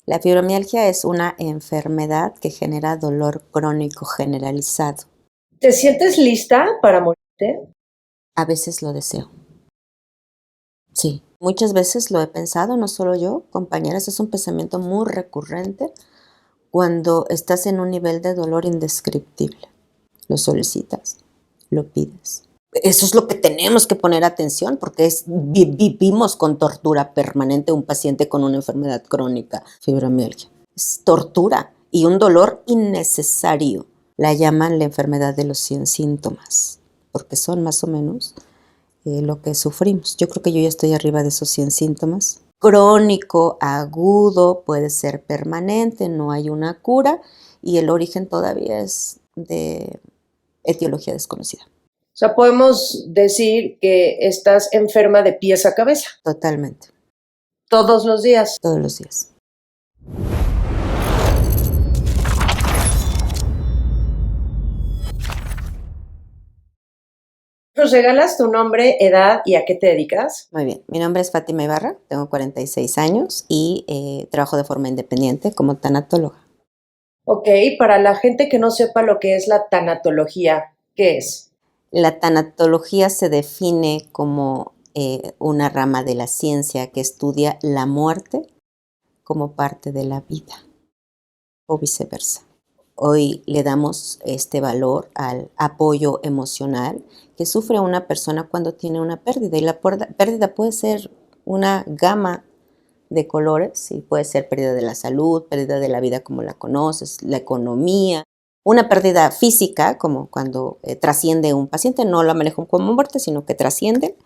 La fibromialgia es una enfermedad que genera dolor crónico generalizado. ¿Te sientes lista para morirte? A veces lo deseo. Sí, muchas veces lo he pensado, no solo yo, compañeras, es un pensamiento muy recurrente cuando estás en un nivel de dolor indescriptible. Lo solicitas, lo pides. Eso es lo que tenemos que poner atención porque vivimos con tortura permanente un paciente con una enfermedad crónica, fibromialgia. Es tortura y un dolor innecesario. La llaman la enfermedad de los 100 síntomas, porque son más o menos lo que sufrimos. Yo creo que yo ya estoy arriba de esos 100 síntomas. Crónico, agudo, puede ser permanente, no hay una cura y el origen todavía es de etiología desconocida. O sea, podemos decir que estás enferma de pies a cabeza. Totalmente. Todos los días. Todos los días. ¿Nos regalas tu nombre, edad y a qué te dedicas? Muy bien, mi nombre es Fátima Ibarra, tengo 46 años y trabajo de forma independiente como tanatóloga. Ok, para la gente que no sepa lo que es la tanatología, ¿qué es? La tanatología se define como una rama de la ciencia que estudia la muerte como parte de la vida o viceversa. Hoy le damos este valor al apoyo emocional que sufre una persona cuando tiene una pérdida. Y la pérdida puede ser una gama de colores y puede ser pérdida de la salud, pérdida de la vida como la conoces, la economía. Una pérdida física, como cuando trasciende un paciente, no la manejo como muerte, sino que trasciende.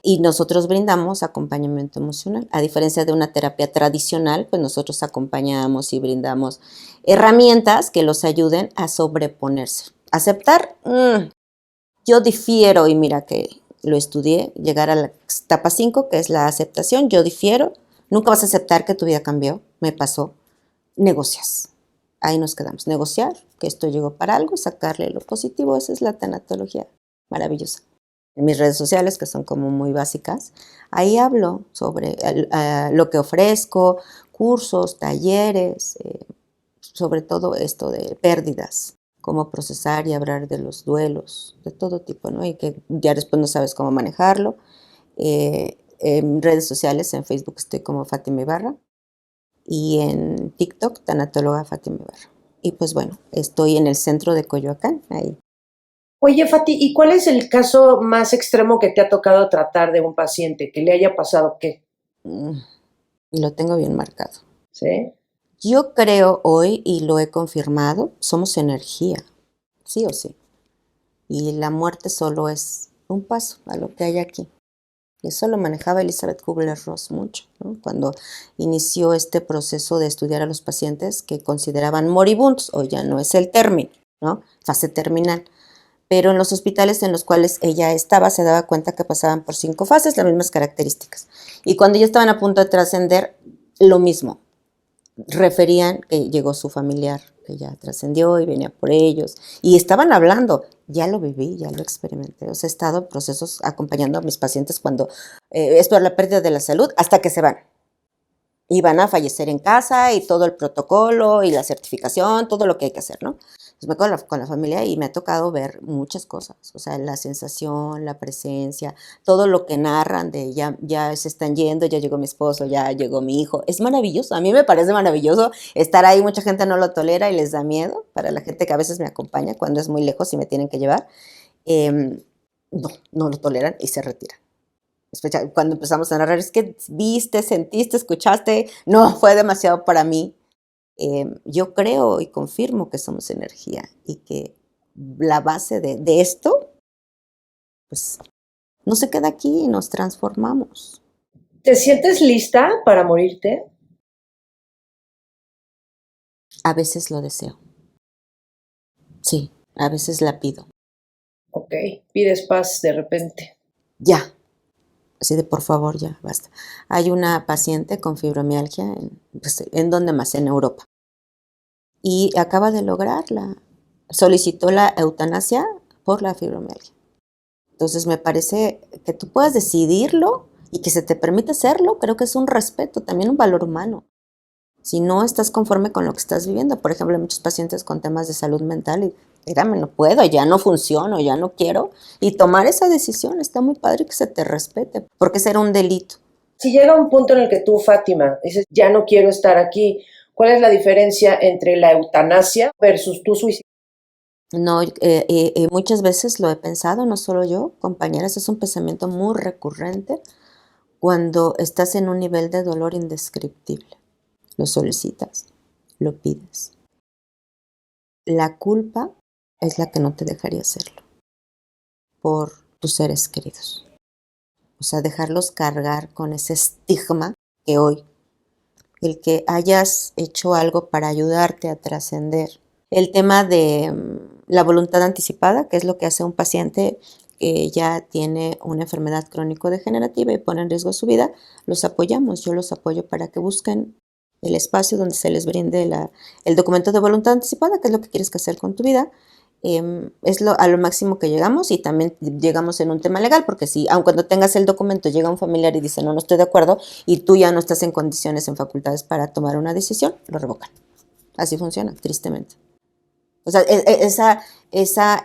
Y nosotros brindamos acompañamiento emocional. A diferencia de una terapia tradicional, pues nosotros acompañamos y brindamos herramientas que los ayuden a sobreponerse. Aceptar, yo difiero, y mira que lo estudié, llegar a la etapa 5, que es la aceptación, yo difiero, nunca vas a aceptar que tu vida cambió, me pasó, negocias. Ahí nos quedamos, negociar, que esto llegó para algo, sacarle lo positivo, esa es la tanatología maravillosa. En mis redes sociales, que son como muy básicas, ahí hablo sobre lo que ofrezco, cursos, talleres, sobre todo esto de pérdidas, cómo procesar y hablar de los duelos, de todo tipo, ¿no? Y que ya después no sabes cómo manejarlo. En redes sociales, en Facebook estoy como Fátima Ibarra y en TikTok, tanatóloga Fátima Ibarra. Y pues bueno, estoy en el centro de Coyoacán, ahí. Oye, Fati, ¿y cuál es el caso más extremo que te ha tocado tratar de un paciente? ¿Que le haya pasado qué? Mm, Y lo tengo bien marcado. ¿Sí? Yo creo hoy, y lo he confirmado, somos energía, sí o sí. Y la muerte solo es un paso a lo que hay aquí. Y eso lo manejaba Elizabeth Kubler-Ross mucho, ¿no? Cuando inició este proceso de estudiar a los pacientes que consideraban moribundos, o ya no es el término, ¿no? Fase terminal. Pero en los hospitales en los cuales ella estaba se daba cuenta que pasaban por 5 fases, las mismas características. Y cuando ya estaban a punto de trascender, lo mismo, referían que llegó su familiar, que ya trascendió y venía por ellos, y estaban hablando, ya lo viví, ya lo experimenté, o sea, he estado en procesos acompañando a mis pacientes cuando es por la pérdida de la salud hasta que se van. Y van a fallecer en casa y todo el protocolo y la certificación, todo lo que hay que hacer, ¿no? Entonces me quedo con la familia y me ha tocado ver muchas cosas, o sea, la sensación, la presencia, todo lo que narran de ya se están yendo, ya llegó mi esposo, ya llegó mi hijo. Es maravilloso, a mí me parece maravilloso estar ahí, mucha gente no lo tolera y les da miedo, para la gente que a veces me acompaña cuando es muy lejos y me tienen que llevar, eh, no lo toleran y se retiran. Cuando empezamos a narrar, es que viste, sentiste, escuchaste, no, fue demasiado para mí. Yo creo y confirmo que somos energía y que la base de esto, pues, no se queda aquí y nos transformamos. ¿Te sientes lista para morirte? A veces lo deseo, sí, a veces la pido. Ok, pides paz de repente. Ya, así de por favor, ya, basta. Hay una paciente con fibromialgia, pues, ¿en dónde más? En Europa. Y acaba de lograrla. Solicitó la eutanasia por la fibromialgia. Entonces me parece que tú puedas decidirlo y que se te permite hacerlo, creo que es un respeto, también un valor humano. Si no estás conforme con lo que estás viviendo, por ejemplo, hay muchos pacientes con temas de salud mental y, espérame, no puedo, ya no funciono, ya no quiero. Y tomar esa decisión está muy padre que se te respete, porque será un delito. Si llega un punto en el que tú, Fátima, dices, ya no quiero estar aquí, ¿cuál es la diferencia entre la eutanasia versus tu suicidio? No, muchas veces lo he pensado, no solo yo, compañeras, es un pensamiento muy recurrente cuando estás en un nivel de dolor indescriptible. Lo solicitas, lo pides. La culpa es la que no te dejaría hacerlo por tus seres queridos. O sea, dejarlos cargar con ese estigma que hoy, el que hayas hecho algo para ayudarte a trascender. El tema de la voluntad anticipada, que es lo que hace un paciente que ya tiene una enfermedad crónico-degenerativa y pone en riesgo su vida, los apoyamos. Yo los apoyo para que busquen el espacio donde se les brinde el documento de voluntad anticipada, que es lo que quieres que hacer con tu vida. Es a lo máximo que llegamos y también llegamos en un tema legal, porque si, aun cuando tengas el documento, llega un familiar y dice no estoy de acuerdo y tú ya no estás en condiciones, en facultades para tomar una decisión, lo revocan. Así funciona, tristemente. O sea, esa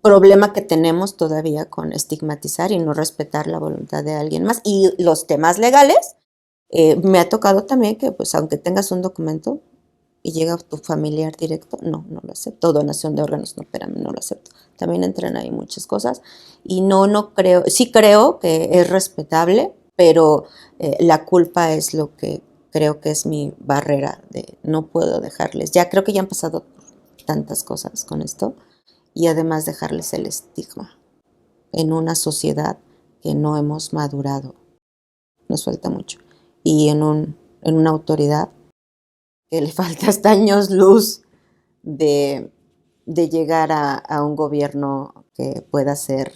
problema que tenemos todavía con estigmatizar y no respetar la voluntad de alguien más. Y los temas legales, me ha tocado también que, pues, aunque tengas un documento y llega tu familiar directo, no lo acepto. Donación de órganos, no, espérame, no lo acepto. También entran ahí muchas cosas. Y no creo, sí creo que es respetable, pero la culpa es lo que creo que es mi barrera de no puedo dejarles. Ya creo que ya han pasado tantas cosas con esto y además dejarles el estigma en una sociedad que no hemos madurado. Nos falta mucho. Y en una autoridad que le falta hasta años luz de llegar a un gobierno que pueda ser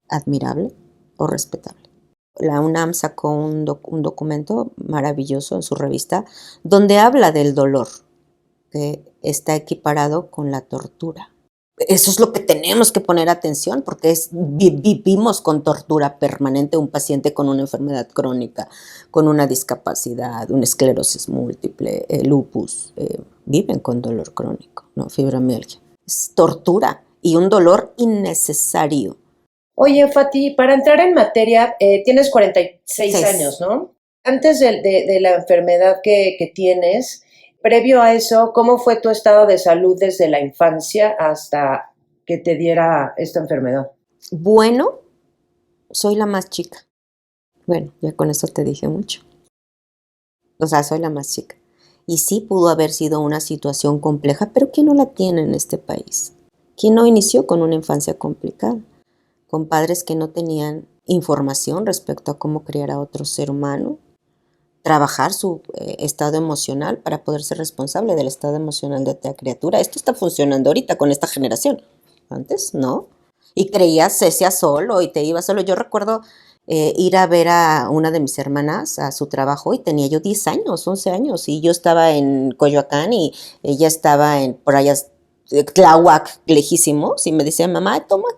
admirable o respetable. La UNAM sacó un documento maravilloso en su revista donde habla del dolor, que está equiparado con la tortura. Eso es lo que tenemos que poner atención, porque vivimos con tortura permanente. Un paciente con una enfermedad crónica, con una discapacidad, una esclerosis múltiple, lupus, viven con dolor crónico, ¿no? Fibromialgia. Es tortura y un dolor innecesario. Oye, Fati, para entrar en materia, tienes 46 años, 6. ¿no? Antes de la enfermedad que tienes, previo a eso, ¿cómo fue tu estado de salud desde la infancia hasta que te diera esta enfermedad? Bueno, soy la más chica. Bueno, ya con eso te dije mucho. O sea, soy la más chica. Y sí pudo haber sido una situación compleja, pero ¿quién no la tiene en este país? ¿Quién no inició con una infancia complicada? Con padres que no tenían información respecto a cómo criar a otro ser humano, trabajar su estado emocional para poder ser responsable del estado emocional de otra criatura. Esto está funcionando ahorita con esta generación. Antes no. Y creías, se hacía solo y te ibas solo. Yo recuerdo ir a ver a una de mis hermanas a su trabajo y tenía yo 10 años, 11 años y yo estaba en Coyoacán y ella estaba por allá, Tláhuac, lejísimos, y me decía, mamá, toma,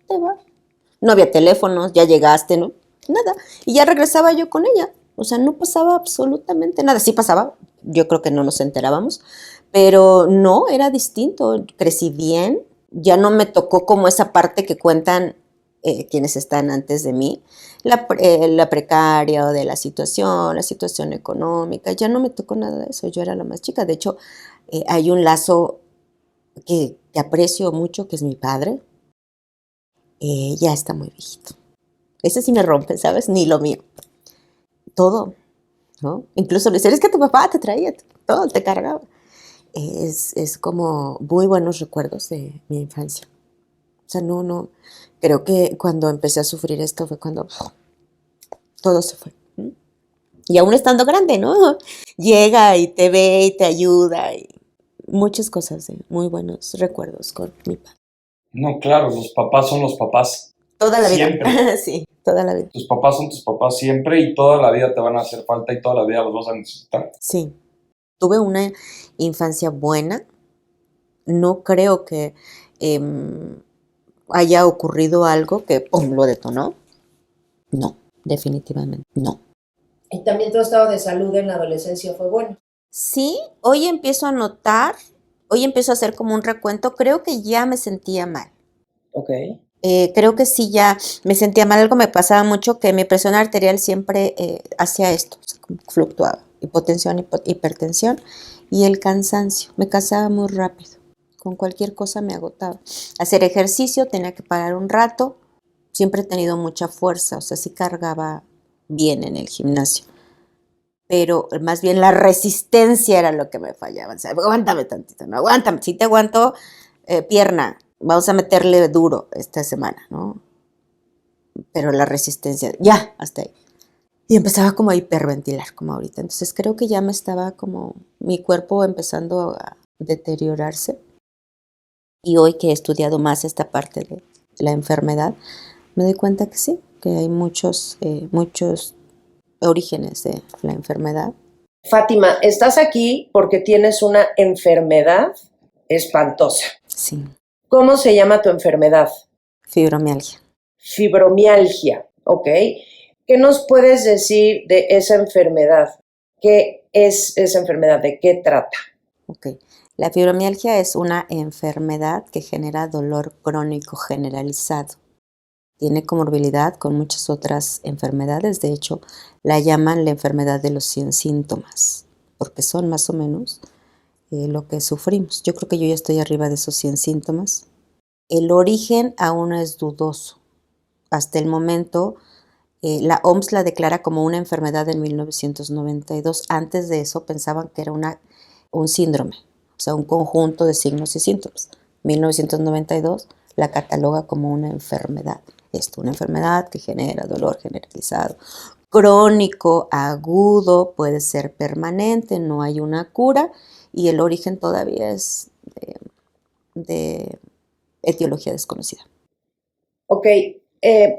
te va. No había teléfonos, ya llegaste, ¿no? Nada. Y ya regresaba yo con ella. O sea, no pasaba absolutamente nada. Sí pasaba, yo creo que no nos enterábamos, pero no, era distinto. Crecí bien, ya no me tocó como esa parte que cuentan quienes están antes de mí, la precaria o de la situación económica. Ya no me tocó nada de eso. Yo era la más chica. De hecho, hay un lazo que aprecio mucho, que es mi padre. Ya está muy viejito. Ese sí me rompe, ¿sabes? Ni lo mío. Todo, ¿no? Incluso le decía, es que tu papá te traía todo, te cargaba. Es como muy buenos recuerdos de mi infancia. O sea, no. Creo que cuando empecé a sufrir esto fue cuando todo se fue. Y aún estando grande, ¿no? Llega y te ve y te ayuda. Y muchas cosas de muy buenos recuerdos con mi padre. No, claro, los papás son los papás. Toda la vida. Siempre. Sí, toda la vida. Tus papás son tus papás siempre y toda la vida te van a hacer falta y toda la vida los vas a necesitar. Sí. Tuve una infancia buena. No creo que haya ocurrido algo que ¡pum!, lo detonó. No, definitivamente no. Y también tu estado de salud en la adolescencia fue bueno. Sí, hoy empiezo a notar, hoy empiezo a hacer como un recuento, creo que ya me sentía mal. Ok. Creo que sí, ya me sentía mal, algo me pasaba mucho, que mi presión arterial siempre hacía esto, o sea, como fluctuaba, hipotensión, hipertensión y el cansancio, me cansaba muy rápido, con cualquier cosa me agotaba. Hacer ejercicio, tenía que parar un rato, siempre he tenido mucha fuerza, o sea, sí cargaba bien en el gimnasio, pero más bien la resistencia era lo que me fallaba. O sea, aguántame tantito, no, aguántame, si te aguanto, pierna, vamos a meterle duro esta semana, ¿no? Pero la resistencia, ya, hasta ahí. Y empezaba como a hiperventilar, como ahorita. Entonces creo que ya me estaba como, mi cuerpo empezando a deteriorarse. Y hoy que he estudiado más esta parte de la enfermedad, me doy cuenta que sí, que hay muchos orígenes de la enfermedad. Fátima, estás aquí porque tienes una enfermedad espantosa. Sí, ¿Cómo se llama tu enfermedad? fibromialgia. Fibromialgia, ¿ok? ¿Qué nos puedes decir de esa enfermedad? ¿Qué es esa enfermedad? ¿De qué trata? Ok. La fibromialgia es una enfermedad que genera dolor crónico generalizado. Tiene comorbilidad con muchas otras enfermedades. De hecho, la llaman la enfermedad de los 100 síntomas, porque son más o menos lo que sufrimos. Yo creo que yo ya estoy arriba de esos 100 síntomas. El origen aún es dudoso. Hasta el momento, la OMS la declara como una enfermedad en 1992. Antes de eso pensaban que era un síndrome, o sea, un conjunto de signos y síntomas. 1992 la cataloga como una enfermedad. Esto, una enfermedad que genera dolor generalizado, crónico, agudo, puede ser permanente, no hay una cura y el origen todavía es de etiología desconocida. Ok,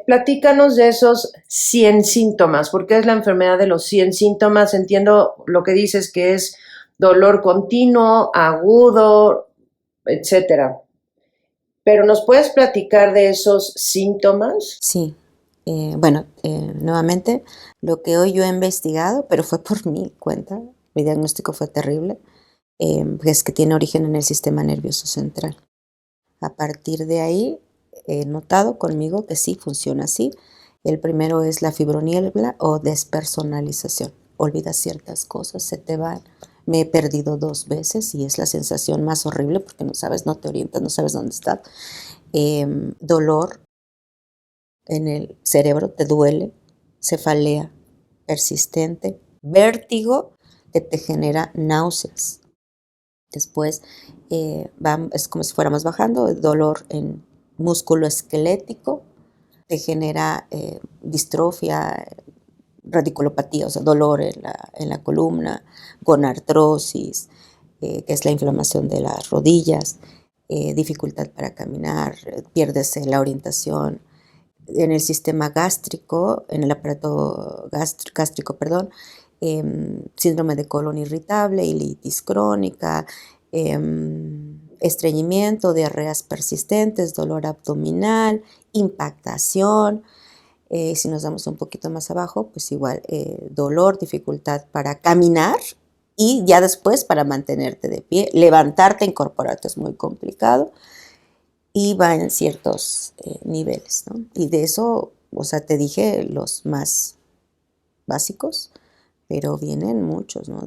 platícanos de esos 100 síntomas, porque es la enfermedad de los 100 síntomas. Entiendo lo que dices que es dolor continuo, agudo, etcétera. Pero ¿nos puedes platicar de esos síntomas? Sí, bueno, nuevamente, lo que hoy yo he investigado, pero fue por mi cuenta, mi diagnóstico fue terrible, es que tiene origen en el sistema nervioso central. A partir de ahí, he notado conmigo que sí funciona así. El primero es la fibroniebla o despersonalización. Olvidas ciertas cosas, se te van. Me he perdido 2 veces y es la sensación más horrible porque no sabes, no te orientas, no sabes dónde estás. Dolor en el cerebro, te duele, cefalea persistente, vértigo que te genera náuseas. Después es como si fuéramos bajando, dolor en músculo esquelético, te genera distrofia, radiculopatía, o sea, dolor en la columna, gonartrosis, que es la inflamación de las rodillas, dificultad para caminar, pierdes la orientación. En el sistema gástrico, en el aparato gástrico, perdón, síndrome de colon irritable, ilitis crónica, estreñimiento, diarreas persistentes, dolor abdominal, impactación. Si nos damos un poquito más abajo, pues igual dolor, dificultad para caminar y ya después para mantenerte de pie. Levantarte, incorporarte es muy complicado y va en ciertos niveles, ¿no? Y de eso, o sea, te dije los más básicos, pero vienen muchos, ¿no?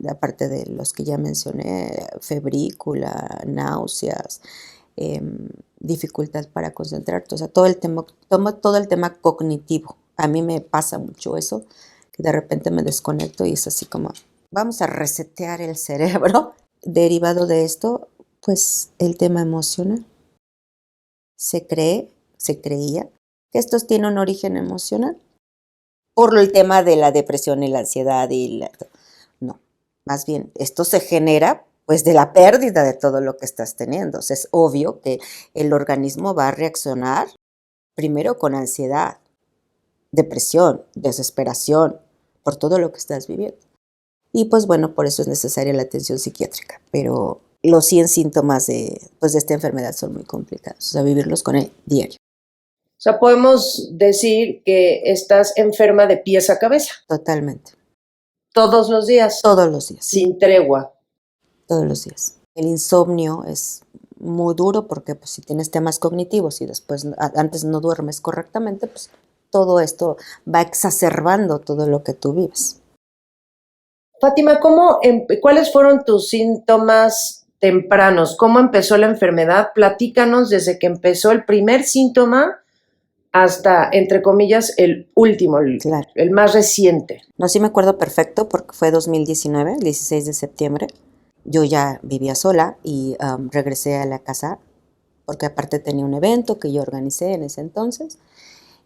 Aparte de los que ya mencioné, febrícula, náuseas, dificultad para concentrarte, o sea, todo el tema cognitivo. A mí me pasa mucho eso, que de repente me desconecto y es así como, vamos a resetear el cerebro. Derivado de esto, pues el tema emocional. Se creía que estos tienen un origen emocional por el tema de la depresión y la ansiedad no, más bien esto se genera pues de la pérdida de todo lo que estás teniendo. O sea, es obvio que el organismo va a reaccionar primero con ansiedad, depresión, desesperación por todo lo que estás viviendo. Y pues bueno, por eso es necesaria la atención psiquiátrica, pero los 100 síntomas de esta enfermedad son muy complicados, o sea, vivirlos con el diario. O sea, podemos decir que estás enferma de pies a cabeza. Totalmente. Todos los días. Todos los días. Sin tregua. Todos los días. El insomnio es muy duro porque pues, si tienes temas cognitivos y después antes no duermes correctamente, pues todo esto va exacerbando todo lo que tú vives. Fátima, ¿cuáles fueron tus síntomas tempranos? ¿Cómo empezó la enfermedad? Platícanos desde que empezó el primer síntoma hasta, entre comillas, el último, Claro. el más reciente. No, sí me acuerdo perfecto porque fue 2019, el 16 de septiembre. Yo ya vivía sola y regresé a la casa porque aparte tenía un evento que yo organicé en ese entonces.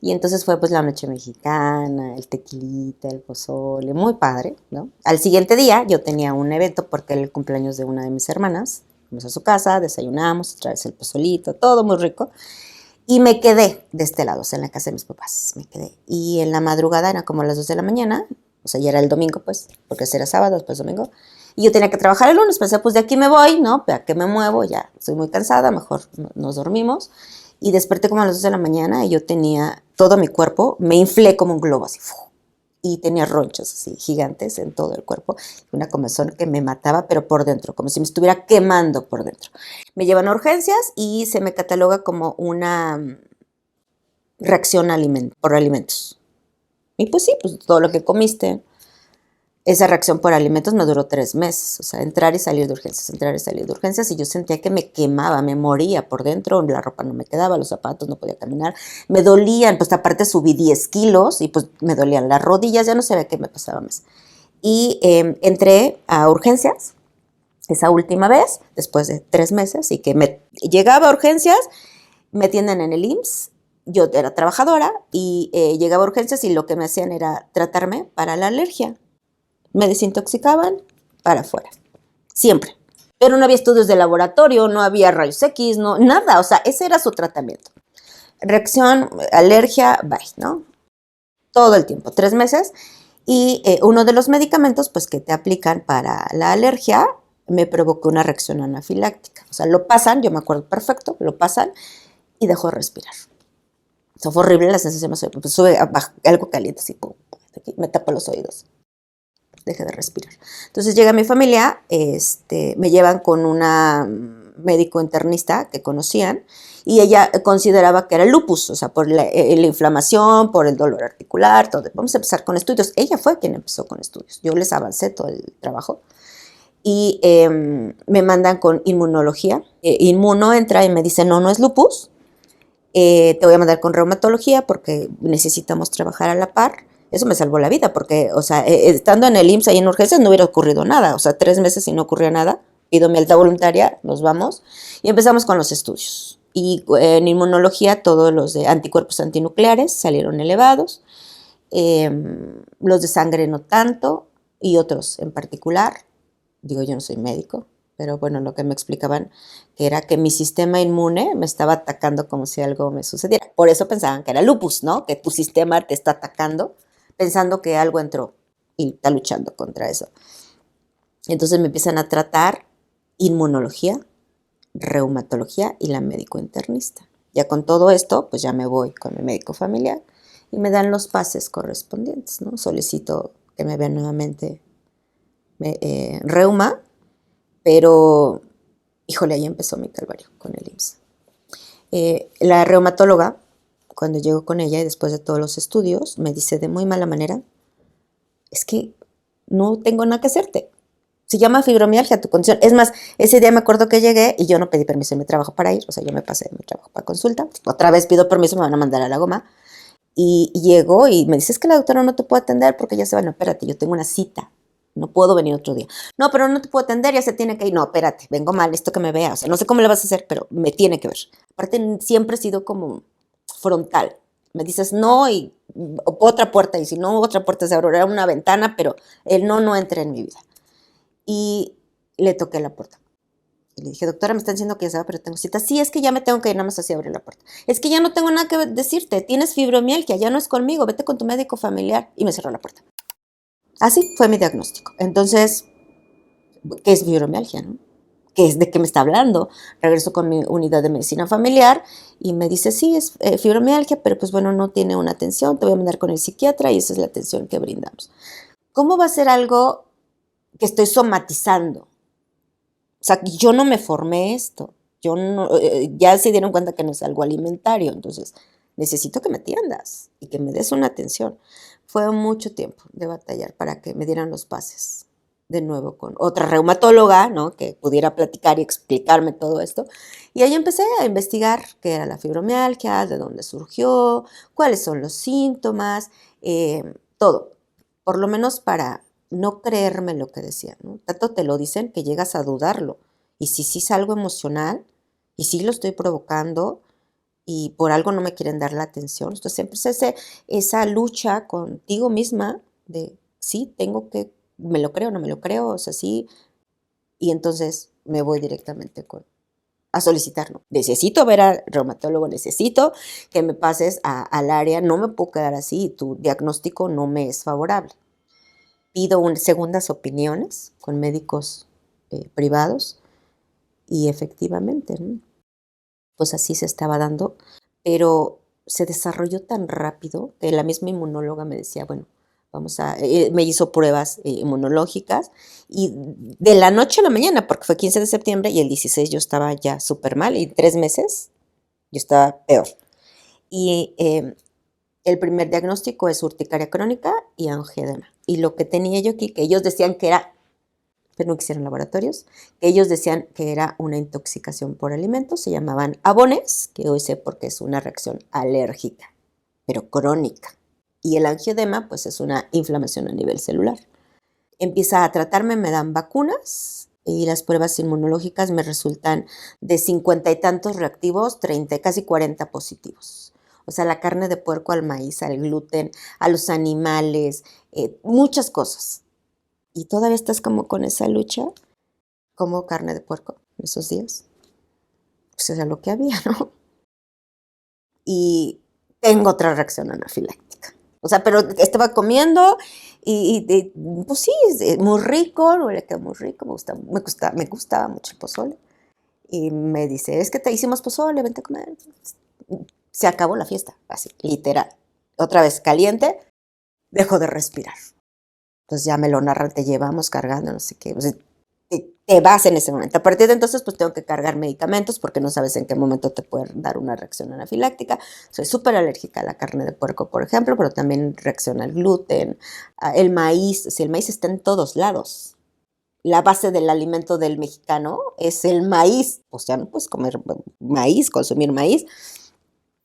Y entonces fue pues la noche mexicana, el tequilita, el pozole, muy padre, ¿no? Al siguiente día yo tenía un evento porque era el cumpleaños de una de mis hermanas. Fuimos a su casa, desayunamos, otra vez el pozolito, todo muy rico. Y me quedé de este lado, o sea, en la casa de mis papás, me quedé. Y en la madrugada, era como a las 2 de la mañana, o sea, ya era el domingo, pues, porque ese era sábado, después domingo. Y yo tenía que trabajar el lunes, pensé, pues de aquí me voy, ¿no? ¿Para qué me muevo? Ya estoy muy cansada, mejor nos dormimos. Y desperté como a las 2 de la mañana y yo tenía todo mi cuerpo, me inflé como un globo así, y tenía ronchas así gigantes en todo el cuerpo, una comezón que me mataba, pero por dentro, como si me estuviera quemando por dentro. Me llevan a urgencias y se me cataloga como una reacción por alimentos. Y pues sí, pues todo lo que comiste. Esa reacción por alimentos me duró 3 meses, o sea, entrar y salir de urgencias, y yo sentía que me quemaba, me moría por dentro, la ropa no me quedaba, los zapatos, no podía caminar, me dolían, pues aparte subí 10 kilos y pues me dolían las rodillas, ya no sabía qué me pasaba más. Y entré a urgencias esa última vez, después de 3 meses, y que llegaba a urgencias, me atienden en el IMSS, yo era trabajadora y llegaba a urgencias y lo que me hacían era tratarme para la alergia. Me desintoxicaban para afuera, siempre. Pero no había estudios de laboratorio, no había rayos X, no, nada, o sea, ese era su tratamiento. Reacción, alergia, bye, ¿no? Todo el tiempo, 3 meses. Y uno de los medicamentos, pues, que te aplican para la alergia, me provocó una reacción anafiláctica. O sea, lo pasan, yo me acuerdo perfecto, lo pasan y dejó de respirar. O sea, fue horrible la sensación, pues, sube algo caliente, así, pum, me tapa los oídos. Deje de respirar. Entonces llega mi familia, me llevan con una médico internista que conocían y ella consideraba que era el lupus, o sea, por la inflamación, por el dolor articular, todo. Vamos a empezar con estudios. Ella fue quien empezó con estudios. Yo les avancé todo el trabajo y me mandan con inmunología. Inmuno entra y me dice, no es lupus, te voy a mandar con reumatología porque necesitamos trabajar a la par. Eso me salvó la vida porque, o sea, estando en el IMSS ahí en urgencias no hubiera ocurrido nada. O sea, 3 meses y no ocurrió nada. Pido mi alta voluntaria, nos vamos y empezamos con los estudios. Y en inmunología todos los de anticuerpos antinucleares salieron elevados, los de sangre no tanto y otros en particular. Digo, yo no soy médico, pero bueno, lo que me explicaban que era que mi sistema inmune me estaba atacando como si algo me sucediera. Por eso pensaban que era lupus, ¿no? Que tu sistema te está atacando pensando que algo entró y está luchando contra eso. Entonces me empiezan a tratar inmunología, reumatología y la médico internista. Ya con todo esto, pues ya me voy con mi médico familiar y me dan los pases correspondientes, ¿no? Solicito que me vean nuevamente reuma, pero, híjole, ahí empezó mi calvario con el IMSS. La reumatóloga, cuando llego con ella y después de todos los estudios, me dice de muy mala manera, es que no tengo nada que hacerte. Se llama fibromialgia tu condición. Es más, ese día me acuerdo que llegué y yo no pedí permiso en mi trabajo para ir, o sea, yo me pasé de mi trabajo para consulta. Otra vez pido permiso, me van a mandar a la goma. Y llego y me dice, es que la doctora no te puede atender porque ya se va. No, espérate, yo tengo una cita. No puedo venir otro día. No, pero no te puedo atender, ya se tiene que ir. No, espérate, vengo mal, esto que me vea. O sea, no sé cómo le vas a hacer, pero me tiene que ver. Aparte, siempre he sido como frontal. Me dices no y otra puerta, y si no, otra puerta se abrirá una ventana, pero el no entra en mi vida. Y le toqué la puerta. Y le dije, doctora, me están diciendo que ya se va, pero tengo cita. Sí, es que ya me tengo que ir, nada más así abrir la puerta. Es que ya no tengo nada que decirte, tienes fibromialgia, ya no es conmigo, vete con tu médico familiar. Y me cerró la puerta. Así fue mi diagnóstico. Entonces, ¿qué es fibromialgia, no? ¿qué es de qué me está hablando? Regreso con mi unidad de medicina familiar y me dice, sí, es fibromialgia, pero pues bueno, no tiene una atención, te voy a mandar con el psiquiatra y esa es la atención que brindamos. ¿Cómo va a ser algo que estoy somatizando? O sea, yo no me formé esto. Yo no, ya se dieron cuenta que no es algo alimentario, entonces necesito que me atiendas y que me des una atención. Fue mucho tiempo de batallar para que me dieran los pases de nuevo con otra reumatóloga, ¿no? Que pudiera platicar y explicarme todo esto. Y ahí empecé a investigar qué era la fibromialgia, de dónde surgió, cuáles son los síntomas, todo. Por lo menos para no creerme lo que decían, ¿no? Tanto te lo dicen que llegas a dudarlo. Y si sí es algo emocional, y sí lo estoy provocando, y por algo no me quieren dar la atención. Entonces siempre es esa lucha contigo misma de, sí, tengo que, me lo creo, no me lo creo, o sea, sí. Y entonces me voy directamente a solicitar, ¿no? Necesito ver al reumatólogo, necesito que me pases al área, no me puedo quedar así, tu diagnóstico no me es favorable. Pido segundas opiniones con médicos privados y efectivamente, ¿no? Pues así se estaba dando, pero se desarrolló tan rápido que la misma inmunóloga me decía, bueno, me hizo pruebas inmunológicas y de la noche a la mañana, porque fue 15 de septiembre y el 16 yo estaba ya súper mal y 3 meses yo estaba peor. Y el primer diagnóstico es urticaria crónica y angioedema. Y lo que tenía yo aquí, que ellos decían que era, pero no hicieron laboratorios, que ellos decían que era una intoxicación por alimentos, se llamaban abones, que hoy sé porque es una reacción alérgica, pero crónica. Y el angioedema, pues es una inflamación a nivel celular. Empieza a tratarme, me dan vacunas y las pruebas inmunológicas me resultan de 50 y tantos reactivos, 30, casi 40 positivos. O sea, la carne de puerco, al maíz, al gluten, a los animales, muchas cosas. Y todavía estás como con esa lucha, como carne de puerco esos días. Pues era lo que había, ¿no? Y tengo otra reacción anafiláctica. O sea, pero estaba comiendo y pues sí, es muy rico, no le quedó muy rico, me gustaba mucho el pozole. Y me dice, es que te hicimos pozole, vente a comer. Se acabó la fiesta, así, literal. Otra vez caliente, dejo de respirar. Entonces ya me lo narran, te llevamos cargando, no sé qué. O sea, te vas en ese momento. A partir de entonces, pues tengo que cargar medicamentos porque no sabes en qué momento te puede dar una reacción anafiláctica. Soy súper alérgica a la carne de puerco, por ejemplo, pero también reacciona al gluten, el maíz. Si el maíz está en todos lados. La base del alimento del mexicano es el maíz. O sea, no puedes comer maíz, consumir maíz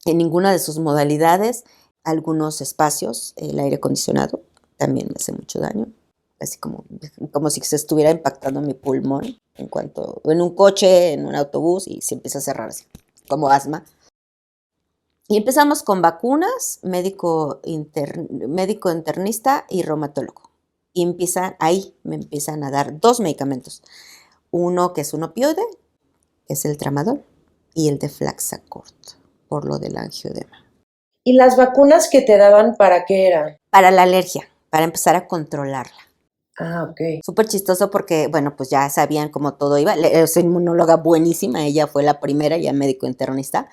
en ninguna de sus modalidades. Algunos espacios, el aire acondicionado también me hace mucho daño. Así como si se estuviera impactando mi pulmón en un coche, en un autobús y se empieza a cerrar así, como asma. Y empezamos con vacunas, médico internista y reumatólogo. Y me empiezan a dar 2 medicamentos. Uno que es un opioide, que es el tramadol, y el de Deflaxacort, por lo del angioedema. ¿Y las vacunas que te daban para qué eran? Para la alergia, para empezar a controlarla. Ah, ok. Súper chistoso porque, bueno, pues ya sabían cómo todo iba. Es inmunóloga buenísima, ella fue la primera, ya médico internista,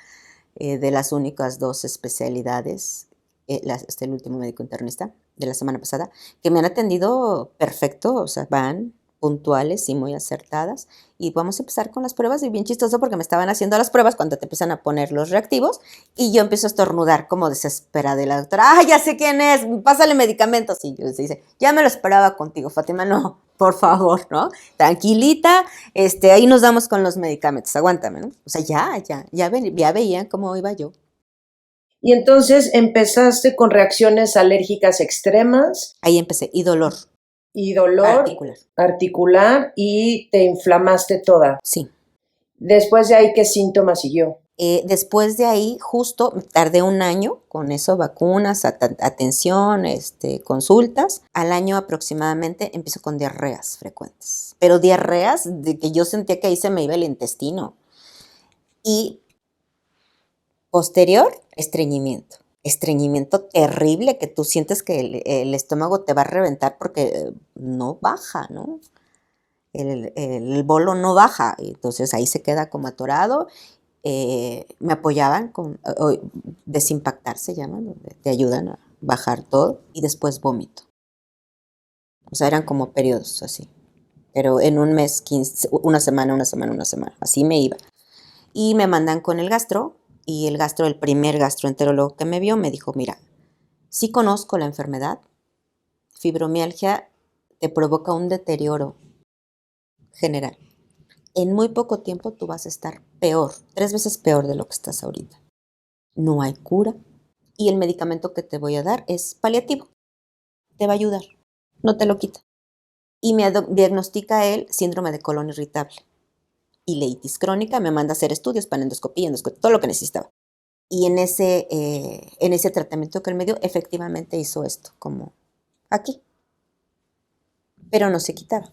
de las únicas 2 especialidades, el último médico internista de la semana pasada, que me han atendido perfecto, o sea, van puntuales y muy acertadas. Y vamos a empezar con las pruebas, y bien chistoso porque me estaban haciendo las pruebas cuando te empiezan a poner los reactivos y yo empiezo a estornudar como desesperada y la doctora, ya sé quién es, pásale medicamentos. Y yo dice, ya me lo esperaba contigo, Fátima, no, por favor, ¿no? Tranquilita, ahí nos damos con los medicamentos, aguántame, ¿no? O sea, ya veían cómo iba yo. Y entonces empezaste con reacciones alérgicas extremas. Ahí empecé, y dolor. Y dolor articular y te inflamaste toda. Sí. Después de ahí, ¿qué síntomas siguió? Después de ahí, justo tardé 1 año con eso, vacunas, atención, consultas. Al año aproximadamente empiezo con diarreas frecuentes. Pero diarreas de que yo sentía que ahí se me iba el intestino. Y posterior, estreñimiento. Estreñimiento terrible que tú sientes que el estómago te va a reventar porque no baja, ¿no? el bolo no baja, entonces ahí se queda como atorado. Me apoyaban con desimpactar, se llama, donde te ayudan a bajar todo, y después vómito. O sea, eran como periodos así, pero en un mes, 15, una semana, así me iba. Y me mandan con el gastro, y el primer gastroenterólogo que me vio me dijo, mira, sí conozco la enfermedad, fibromialgia te provoca un deterioro general. En muy poco tiempo tú vas a estar peor, 3 veces peor de lo que estás ahorita. No hay cura y el medicamento que te voy a dar es paliativo. Te va a ayudar, no te lo quita. Y me diagnostica él síndrome de colon irritable. Ileitis crónica, me manda a hacer estudios, panendoscopía, endoscopía, todo lo que necesitaba. Y en ese tratamiento que él me dio, efectivamente hizo esto, como aquí. Pero no se quitaba.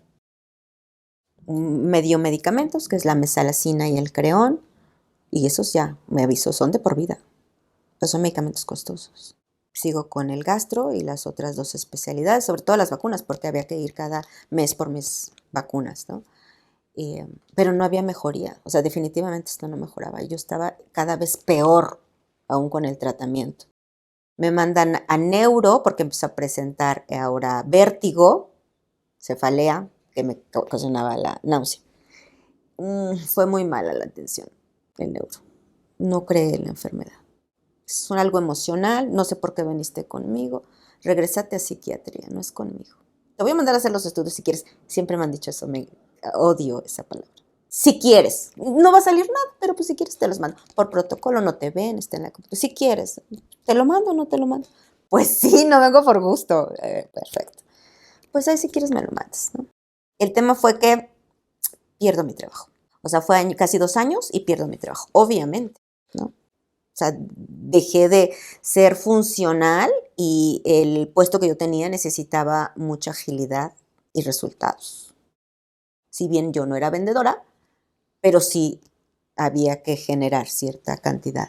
Me dio medicamentos, que es la mesalazina y el creón, y esos ya, me avisó, son de por vida. Pues son medicamentos costosos. Sigo con el gastro y las otras 2 especialidades, sobre todo las vacunas, porque había que ir cada mes por mis vacunas, ¿no? Pero no había mejoría, o sea, definitivamente esto no mejoraba. Yo estaba cada vez peor, aún con el tratamiento. Me mandan a neuro porque empezó a presentar ahora vértigo, cefalea, que me ocasionaba la náusea. Fue muy mala la atención, el neuro. No cree en la enfermedad. Es algo emocional, no sé por qué viniste conmigo. Regrésate a psiquiatría, no es conmigo. Te voy a mandar a hacer los estudios si quieres. Siempre me han dicho eso, me odio esa palabra. Si quieres, no va a salir nada, pero pues si quieres te los mando. Por protocolo no te ven, está en la computadora. Si quieres, ¿te lo mando o no te lo mando? Pues sí, no vengo por gusto. Perfecto. Pues ahí si quieres me lo mandas, ¿no? El tema fue que pierdo mi trabajo. O sea, fue casi 2 años y pierdo mi trabajo, obviamente, ¿no? O sea, dejé de ser funcional y el puesto que yo tenía necesitaba mucha agilidad y resultados. Si bien yo no era vendedora, pero sí había que generar cierta cantidad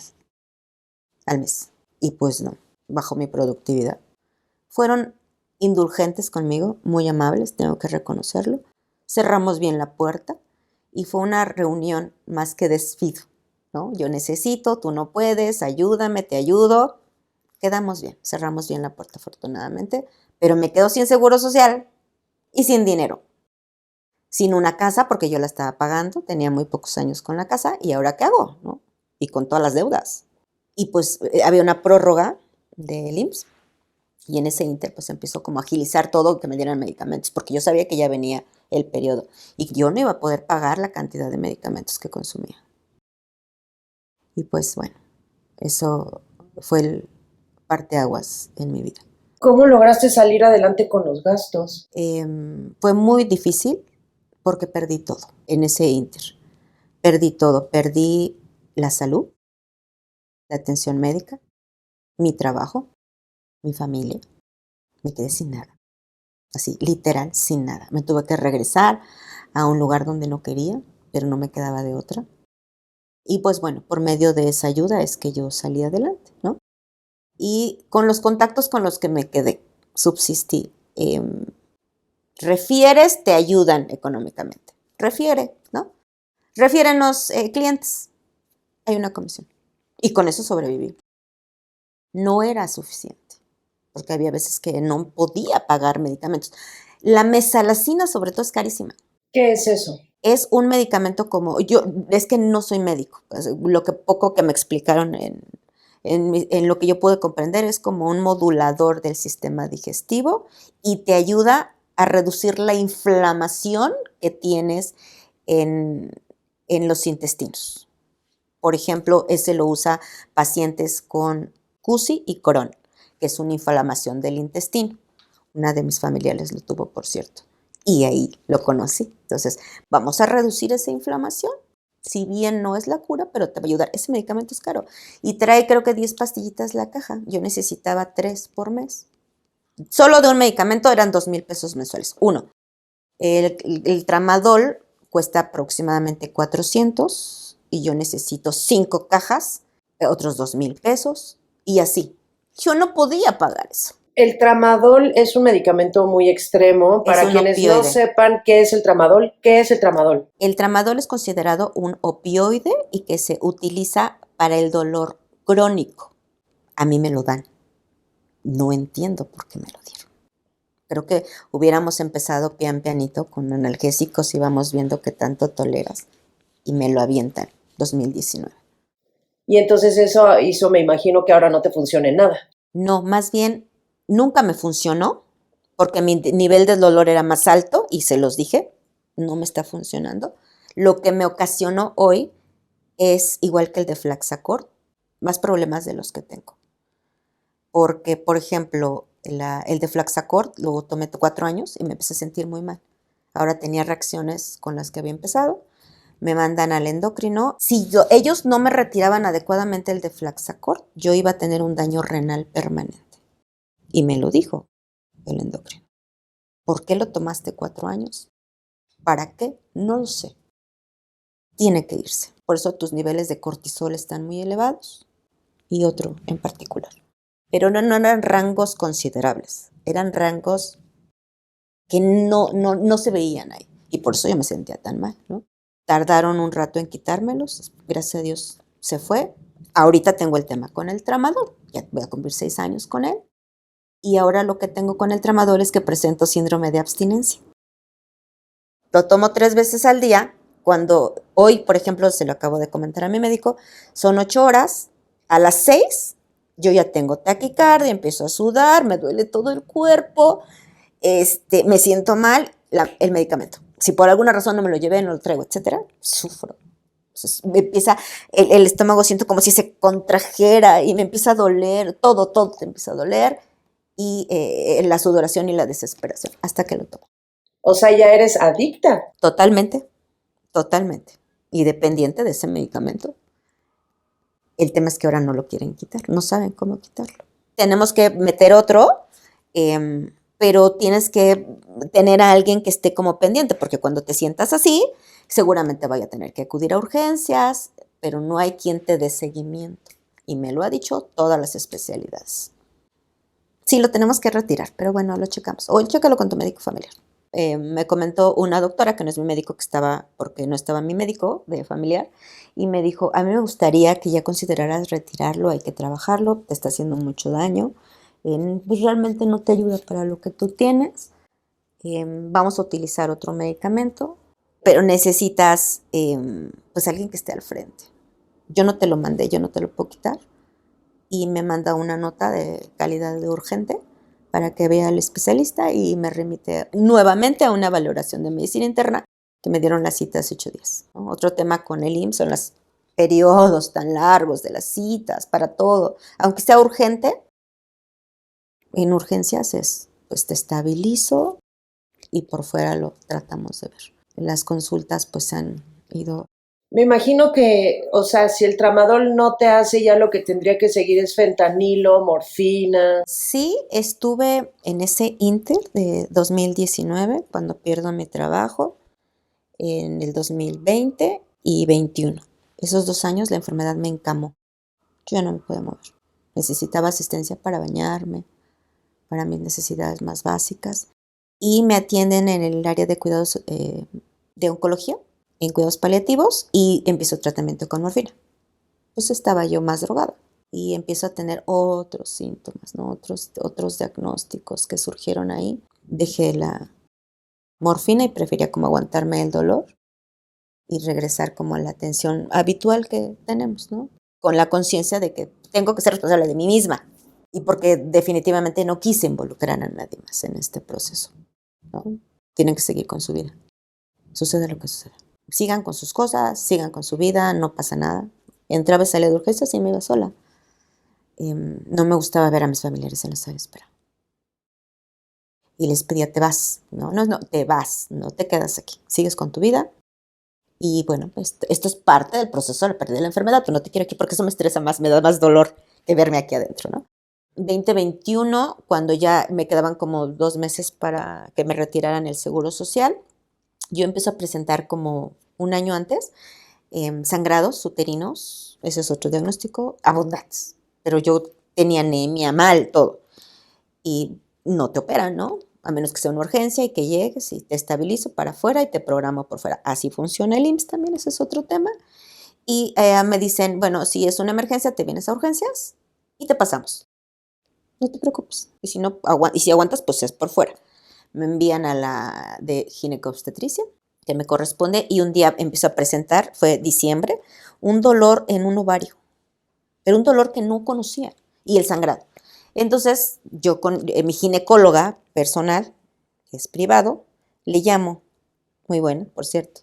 al mes. Y pues no, bajó mi productividad. Fueron indulgentes conmigo, muy amables, tengo que reconocerlo. Cerramos bien la puerta y fue una reunión más que despido, ¿no? Yo necesito, tú no puedes, ayúdame, te ayudo. Quedamos bien, cerramos bien la puerta afortunadamente, pero me quedo sin seguro social y sin dinero. Sin una casa porque yo la estaba pagando, tenía muy pocos años con la casa y ahora ¿qué hago? ¿No? Y con todas las deudas. Y pues había una prórroga del IMSS y en ese inter pues empezó como a agilizar todo, que me dieran medicamentos, porque yo sabía que ya venía el periodo y yo no iba a poder pagar la cantidad de medicamentos que consumía. Y pues bueno, eso fue el parteaguas en mi vida. ¿Cómo lograste salir adelante con los gastos? Fue muy difícil porque perdí todo en ese inter. Perdí todo, perdí la salud, la atención médica, mi trabajo, mi familia. Me quedé sin nada, así, literal, sin nada. Me tuve que regresar a un lugar donde no quería, pero no me quedaba de otra. Y pues bueno, por medio de esa ayuda es que yo salí adelante, ¿no? Y con los contactos con los que me quedé, subsistí. Refieres, te ayudan económicamente. Refiere, ¿no? Refiérenos clientes. Hay una comisión. Y con eso sobreviví. No era suficiente, porque había veces que no podía pagar medicamentos. La mesalazina, sobre todo, es carísima. ¿Qué es eso? Es un medicamento como, yo, es que no soy médico, lo que poco que me explicaron en lo que yo pude comprender es como un modulador del sistema digestivo y te ayuda a reducir la inflamación que tienes en los intestinos. Por ejemplo, ese lo usa pacientes con CUSI y Crohn, que es una inflamación del intestino. Una de mis familiares lo tuvo, por cierto, y ahí lo conocí. Entonces, vamos a reducir esa inflamación. Si bien no es la cura, pero te va a ayudar. Ese medicamento es caro y trae creo que 10 pastillitas la caja. Yo necesitaba 3 por mes. Solo de un medicamento eran 2,000 pesos mensuales. Uno, el tramadol cuesta aproximadamente 400 y yo necesito 5 cajas, otros 2,000 pesos y así. Yo no podía pagar eso. El tramadol es un medicamento muy extremo. Es Para un quienes no opioide. sepan qué es el tramadol, ¿qué es el tramadol? El tramadol es considerado un opioide y que se utiliza para el dolor crónico. A mí me lo dan. No entiendo por qué me lo dieron. Creo que hubiéramos empezado pian pianito con analgésicos y vamos viendo qué tanto toleras. Y me lo avientan, 2019. Y entonces eso hizo, me imagino, que ahora no te funcione nada. No, más bien, nunca me funcionó porque mi nivel de dolor era más alto y se los dije, no me está funcionando. Lo que me ocasionó hoy es igual que el de Flaxacort, más problemas de los que tengo. Porque, por ejemplo, el de Flaxacort lo tomé 4 años y me empecé a sentir muy mal. Ahora tenía reacciones con las que había empezado. Me mandan al endocrino. Si ellos no me retiraban adecuadamente el de Flaxacort, yo iba a tener un daño renal permanente. Y me lo dijo el endocrino. ¿Por qué lo tomaste 4 años? ¿Para qué? No lo sé. Tiene que irse. Por eso tus niveles de cortisol están muy elevados y otro en particular. Pero no eran rangos considerables. Eran rangos que no se veían ahí. Y por eso yo me sentía tan mal, ¿no? Tardaron un rato en quitármelos. Gracias a Dios se fue. Ahorita tengo el tema con el tramador. Ya voy a cumplir 6 años con él. Y ahora lo que tengo con el tramador es que presento síndrome de abstinencia. Lo tomo 3 veces al día. Cuando hoy, por ejemplo, se lo acabo de comentar a mi médico, son 8 horas. A las 6 yo ya tengo taquicardia, empiezo a sudar, me duele todo el cuerpo, me siento mal, el medicamento. Si por alguna razón no me lo llevé, no lo traigo, etcétera, sufro. Entonces, me empieza, el estómago siento como si se contrajera y me empieza a doler, todo te empieza a doler. Y la sudoración y la desesperación, hasta que lo tomo. O sea, ya eres adicta. Totalmente. Y dependiente de ese medicamento. El tema es que ahora no lo quieren quitar, no saben cómo quitarlo. Tenemos que meter otro, pero tienes que tener a alguien que esté como pendiente, porque cuando te sientas así, seguramente vaya a tener que acudir a urgencias, pero no hay quien te dé seguimiento. Y me lo ha dicho todas las especialidades. Sí, lo tenemos que retirar, pero bueno, lo checamos. O chécalo con tu médico familiar. Me comentó una doctora, que no es mi médico, que estaba, porque no estaba mi médico de familiar, y me dijo, a mí me gustaría que ya consideraras retirarlo, hay que trabajarlo, te está haciendo mucho daño, pues realmente no te ayuda para lo que tú tienes, vamos a utilizar otro medicamento, pero necesitas pues alguien que esté al frente. Yo no te lo mandé, yo no te lo puedo quitar, y me manda una nota de calidad de urgente para que vea al especialista y me remite nuevamente a una valoración de medicina interna que me dieron la cita hace 8 días. ¿No? Otro tema con el IMSS son los periodos tan largos de las citas para todo. Aunque sea urgente, en urgencias es, pues te estabilizo y por fuera lo tratamos de ver. Las consultas pues han ido. Me imagino que, o sea, si el tramadol no te hace, ya lo que tendría que seguir es fentanilo, morfina. Sí, estuve en ese inter de 2019, cuando pierdo mi trabajo, en el 2020 y 21. Esos 2 años la enfermedad me encamó. Yo ya no me podía mover. Necesitaba asistencia para bañarme, para mis necesidades más básicas. Y me atienden en el área de cuidados de oncología, en cuidados paliativos, y empiezo tratamiento con morfina. Pues estaba yo más drogada y empiezo a tener otros síntomas, ¿no? Otros diagnósticos que surgieron ahí. Dejé la morfina y prefería como aguantarme el dolor y regresar como a la atención habitual que tenemos, ¿no? Con la conciencia de que tengo que ser responsable de mí misma y porque definitivamente no quise involucrar a nadie más en este proceso, ¿no? Tienen que seguir con su vida. Sucede lo que suceda. Sigan con sus cosas, sigan con su vida, no pasa nada. Entraba y salía de urgencias y me iba sola. No me gustaba ver a mis familiares en la sala de espera. Y les pedía, te vas. No, te vas, no te quedas aquí. Sigues con tu vida. Y bueno, pues esto es parte del proceso de perder la enfermedad. Tú no te quiero aquí porque eso me estresa más, me da más dolor que verme aquí adentro, ¿no? 2021, cuando ya me quedaban como 2 meses para que me retiraran el seguro social, yo empiezo a presentar como un año antes sangrados uterinos, ese es otro diagnóstico, abundantes. Pero yo tenía anemia, mal, todo. y no te operan, ¿no? A menos que sea una urgencia y que llegues y te estabilizo para afuera y te programo por fuera. Así funciona el IMSS también, ese es otro tema. Y me dicen, bueno, si es una emergencia, te vienes a urgencias y te pasamos. No te preocupes. Y si no, y si aguantas, pues es por fuera. Me envían a la de ginecobstetricia, que me corresponde, y un día empiezo a presentar, fue diciembre, un dolor en un ovario, pero un dolor que no conocía, y el sangrado. Entonces, yo con mi ginecóloga personal, que es privado, le llamo, muy buena, por cierto,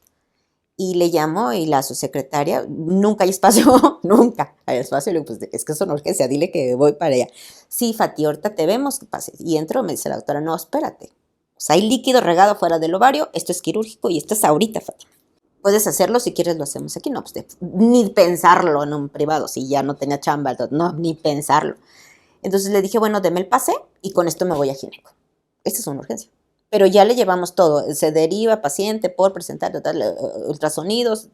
y le llamo y la subsecretaria, nunca hay espacio, nunca hay espacio, le digo, pues es que es una urgencia, dile que voy para allá. Sí, Fati, ahorita te vemos, que pase. Y entro, me dice la doctora, no, espérate. O sea, hay líquido regado fuera del ovario, esto es quirúrgico y esto es ahorita, Fati. Puedes hacerlo, si quieres lo hacemos aquí. No, pues ni pensarlo en un privado, si ya no tenía chamba, no, ni pensarlo. Entonces le dije, bueno, deme el pase y con esto me voy a gineco. Esta es una urgencia. Pero ya le llevamos todo, se deriva paciente por presentar ultrasonidos,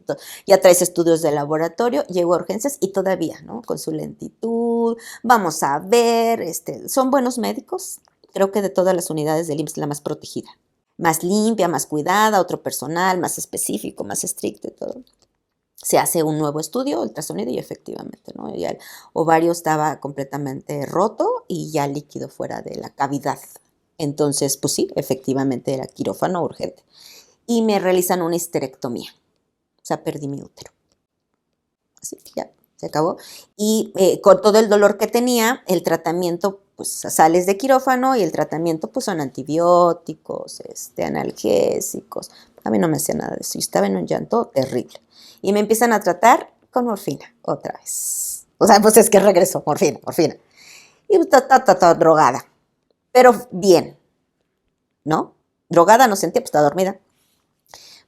ya traes estudios de laboratorio, llegó a urgencias y todavía, ¿no? Con su lentitud, vamos a ver, son buenos médicos, creo que de todas las unidades del IMSS la más protegida, más limpia, más cuidada, otro personal, más específico, más estricto y todo. Se hace un nuevo estudio, ultrasonido, y efectivamente, ¿no? Ya el ovario estaba completamente roto y ya líquido fuera de la cavidad. Entonces, pues sí, efectivamente era quirófano urgente. Y me realizan una histerectomía. O sea, perdí mi útero. Así que ya, se acabó. Y con todo el dolor que tenía, el tratamiento, pues sales de quirófano y el tratamiento, pues son antibióticos, analgésicos. A mí no me hacía nada de eso. Yo estaba en un llanto terrible. Y me empiezan a tratar con morfina, otra vez. O sea, pues es que regreso, morfina. Y está drogada. Pero bien, ¿no? Drogada no sentía, pues estaba dormida.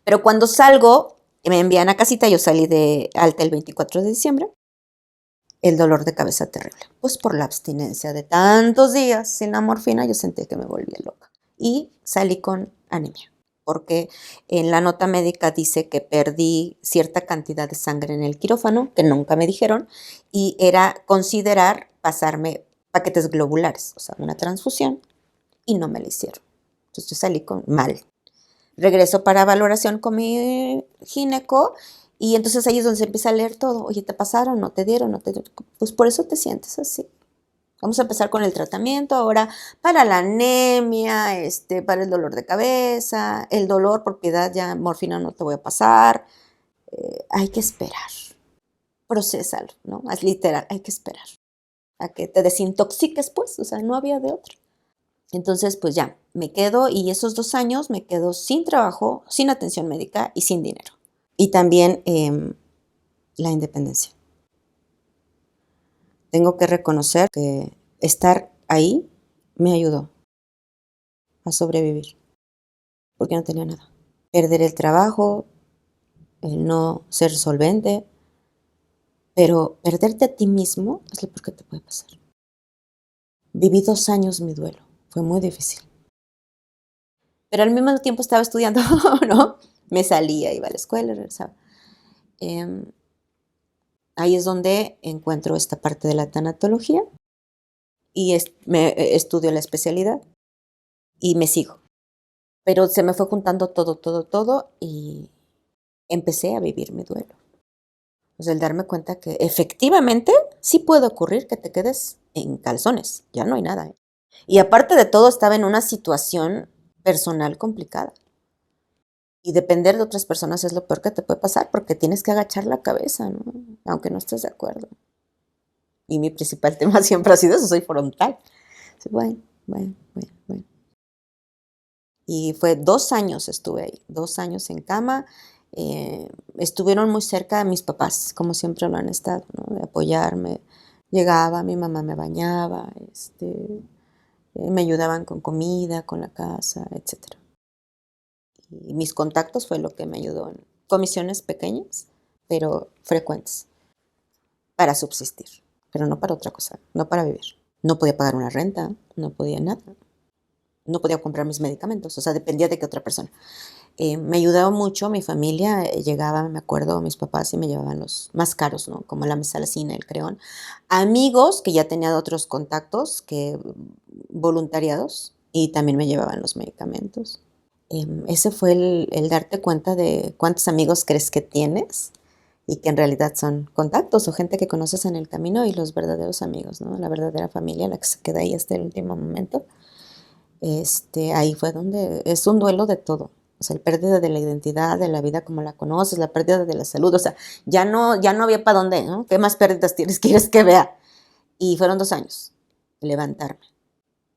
Pero cuando salgo, me envían a casita, yo salí de alta el 24 de diciembre, el dolor de cabeza terrible. Pues por la abstinencia de tantos días sin la morfina, yo sentí que me volvía loca. Y salí con anemia, porque en la nota médica dice que perdí cierta cantidad de sangre en el quirófano, que nunca me dijeron, y era considerar pasarme paquetes globulares, o sea, una transfusión, y no me la hicieron. Entonces yo salí con mal. Regreso para valoración con mi gineco y entonces ahí es donde se empieza a leer todo. Oye, ¿te pasaron? ¿No te dieron? ¿No te dieron? Pues por eso te sientes así. Vamos a empezar con el tratamiento ahora para la anemia, para el dolor de cabeza, el dolor por piedad, ya morfina no te voy a pasar. Hay que esperar. Procésalo, ¿no? Es literal, hay que esperar a que te desintoxiques, pues, o sea, no había de otro. Entonces, pues ya, me quedo y esos 2 años me quedo sin trabajo, sin atención médica y sin dinero. Y también la independencia. Tengo que reconocer que estar ahí me ayudó a sobrevivir, porque no tenía nada. Perder el trabajo, el no ser solvente, pero perderte a ti mismo es lo peor que te puede pasar. Viví 2 años mi duelo, fue muy difícil. Pero al mismo tiempo estaba estudiando, ¿no? Me salía, iba a la escuela, regresaba. Ahí es donde encuentro esta parte de la tanatología y estudio la especialidad y me sigo. Pero se me fue juntando todo y empecé a vivir mi duelo. O sea, el darme cuenta que efectivamente sí puede ocurrir que te quedes en calzones, ya no hay nada, ¿eh? Y aparte de todo, estaba en una situación personal complicada. Y depender de otras personas es lo peor que te puede pasar porque tienes que agachar la cabeza, ¿no? Aunque no estés de acuerdo. Y mi principal tema siempre ha sido eso, soy frontal. Bueno. Y fue 2 años estuve ahí, 2 años en cama. Estuvieron muy cerca de mis papás, como siempre lo han estado, ¿no? De apoyarme. Llegaba, mi mamá me bañaba, me ayudaban con comida, con la casa, etc. Y mis contactos fue lo que me ayudó en comisiones pequeñas, pero frecuentes, para subsistir, pero no para otra cosa, no para vivir. No podía pagar una renta, no podía nada. no podía comprar mis medicamentos, o sea, dependía de que otra persona. Me ayudaba mucho, mi familia llegaba, me acuerdo, mis papás y me llevaban los más caros, ¿no? Como la mesalazina, el creón. Amigos que ya tenían otros contactos, que voluntariados, y también me llevaban los medicamentos. Ese fue el darte cuenta de cuántos amigos crees que tienes y que en realidad son contactos o gente que conoces en el camino y los verdaderos amigos, ¿no? La verdadera familia, la que se queda ahí hasta el último momento. Ahí fue donde es un duelo de todo. O sea, la pérdida de la identidad, de la vida como la conoces, la pérdida de la salud. O sea, ya no había para dónde, ¿no? ¿Qué más pérdidas quieres que vea? Y fueron 2 años, levantarme.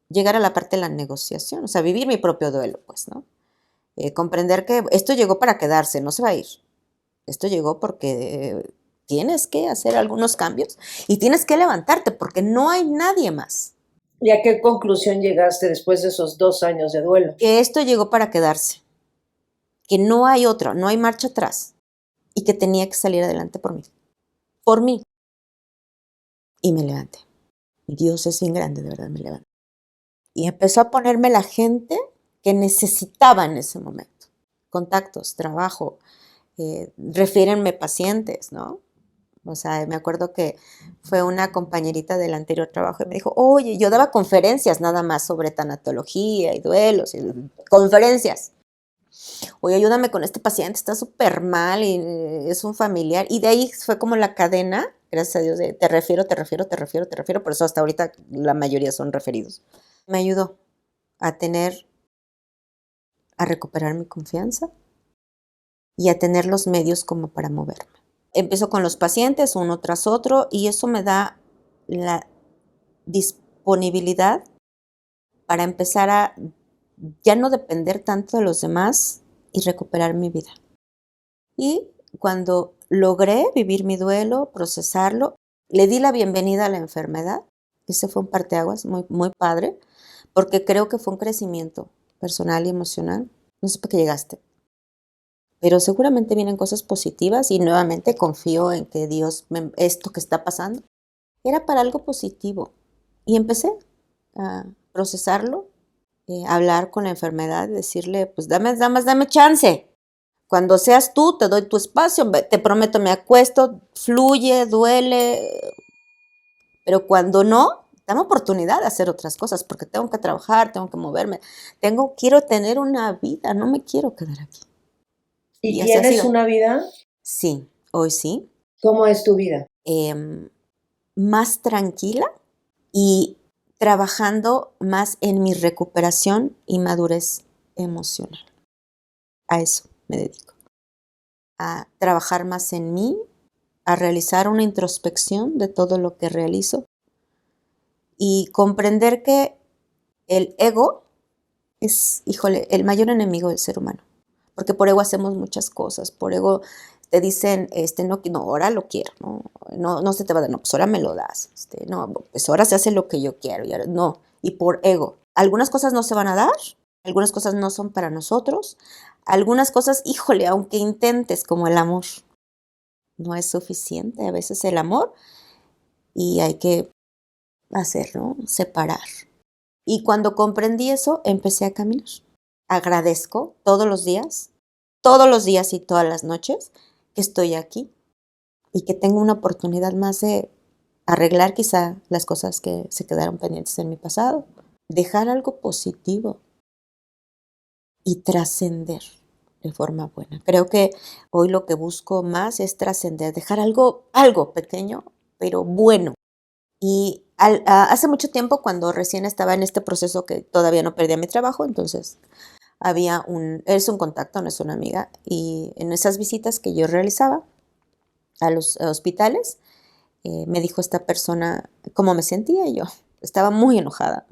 Llegar a la parte de la negociación, o sea, vivir mi propio duelo, pues, ¿no? Comprender que esto llegó para quedarse, no se va a ir. Esto llegó porque tienes que hacer algunos cambios y tienes que levantarte porque no hay nadie más. ¿Y a qué conclusión llegaste después de esos 2 años de duelo? Que esto llegó para quedarse, que no hay otra, no hay marcha atrás y que tenía que salir adelante por mí. Por mí. Y me levanté. Dios es bien grande, de verdad, me levanté. Y empezó a ponerme la gente que necesitaba en ese momento. Contactos, trabajo, refiérenme pacientes, ¿no? O sea, me acuerdo que fue una compañerita del anterior trabajo y me dijo, oye, yo daba conferencias nada más sobre tanatología y duelos, y conferencias. Oye, ayúdame con este paciente, está súper mal y es un familiar. Y de ahí fue como la cadena, gracias a Dios, de te refiero, por eso hasta ahorita la mayoría son referidos. Me ayudó a recuperar mi confianza y a tener los medios como para moverme. Empiezo con los pacientes uno tras otro y eso me da la disponibilidad para empezar a ya no depender tanto de los demás y recuperar mi vida. Y cuando logré vivir mi duelo, procesarlo, le di la bienvenida a la enfermedad. Ese fue un parteaguas muy, muy padre, porque creo que fue un crecimiento personal y emocional. No sé por qué llegaste, pero seguramente vienen cosas positivas y nuevamente confío en que Dios, esto que está pasando, era para algo positivo. Y empecé a procesarlo, hablar con la enfermedad, decirle, pues dame chance. Cuando seas tú, te doy tu espacio, te prometo, me acuesto, fluye, duele, pero cuando no, dame oportunidad de hacer otras cosas, porque tengo que trabajar, tengo que moverme, quiero tener una vida, no me quiero quedar aquí. ¿Y así ha tienes sido. una vida? Sí, hoy sí. ¿Cómo es tu vida? Más tranquila y trabajando más en mi recuperación y madurez emocional. A eso me dedico. A trabajar más en mí, a realizar una introspección de todo lo que realizo y comprender que el ego es, híjole, el mayor enemigo del ser humano. Porque por ego hacemos muchas cosas, por ego te dicen, no, ahora lo quiero, no se te va a dar, no, pues ahora me lo das, no, pues ahora se hace lo que yo quiero, y ahora, no, y por ego. Algunas cosas no se van a dar, algunas cosas no son para nosotros, algunas cosas, híjole, aunque intentes, como el amor, no es suficiente a veces el amor, y hay que hacerlo, separar. Y cuando comprendí eso, empecé a caminar. Agradezco todos los días y todas las noches que estoy aquí y que tengo una oportunidad más de arreglar quizá las cosas que se quedaron pendientes en mi pasado, dejar algo positivo y trascender de forma buena. Creo que hoy lo que busco más es trascender, dejar algo pequeño, pero bueno. Y hace mucho tiempo, cuando recién estaba en este proceso que todavía no perdía mi trabajo, entonces es un contacto, no es una amiga, y en esas visitas que yo realizaba a los hospitales, me dijo esta persona cómo me sentía y yo estaba muy enojada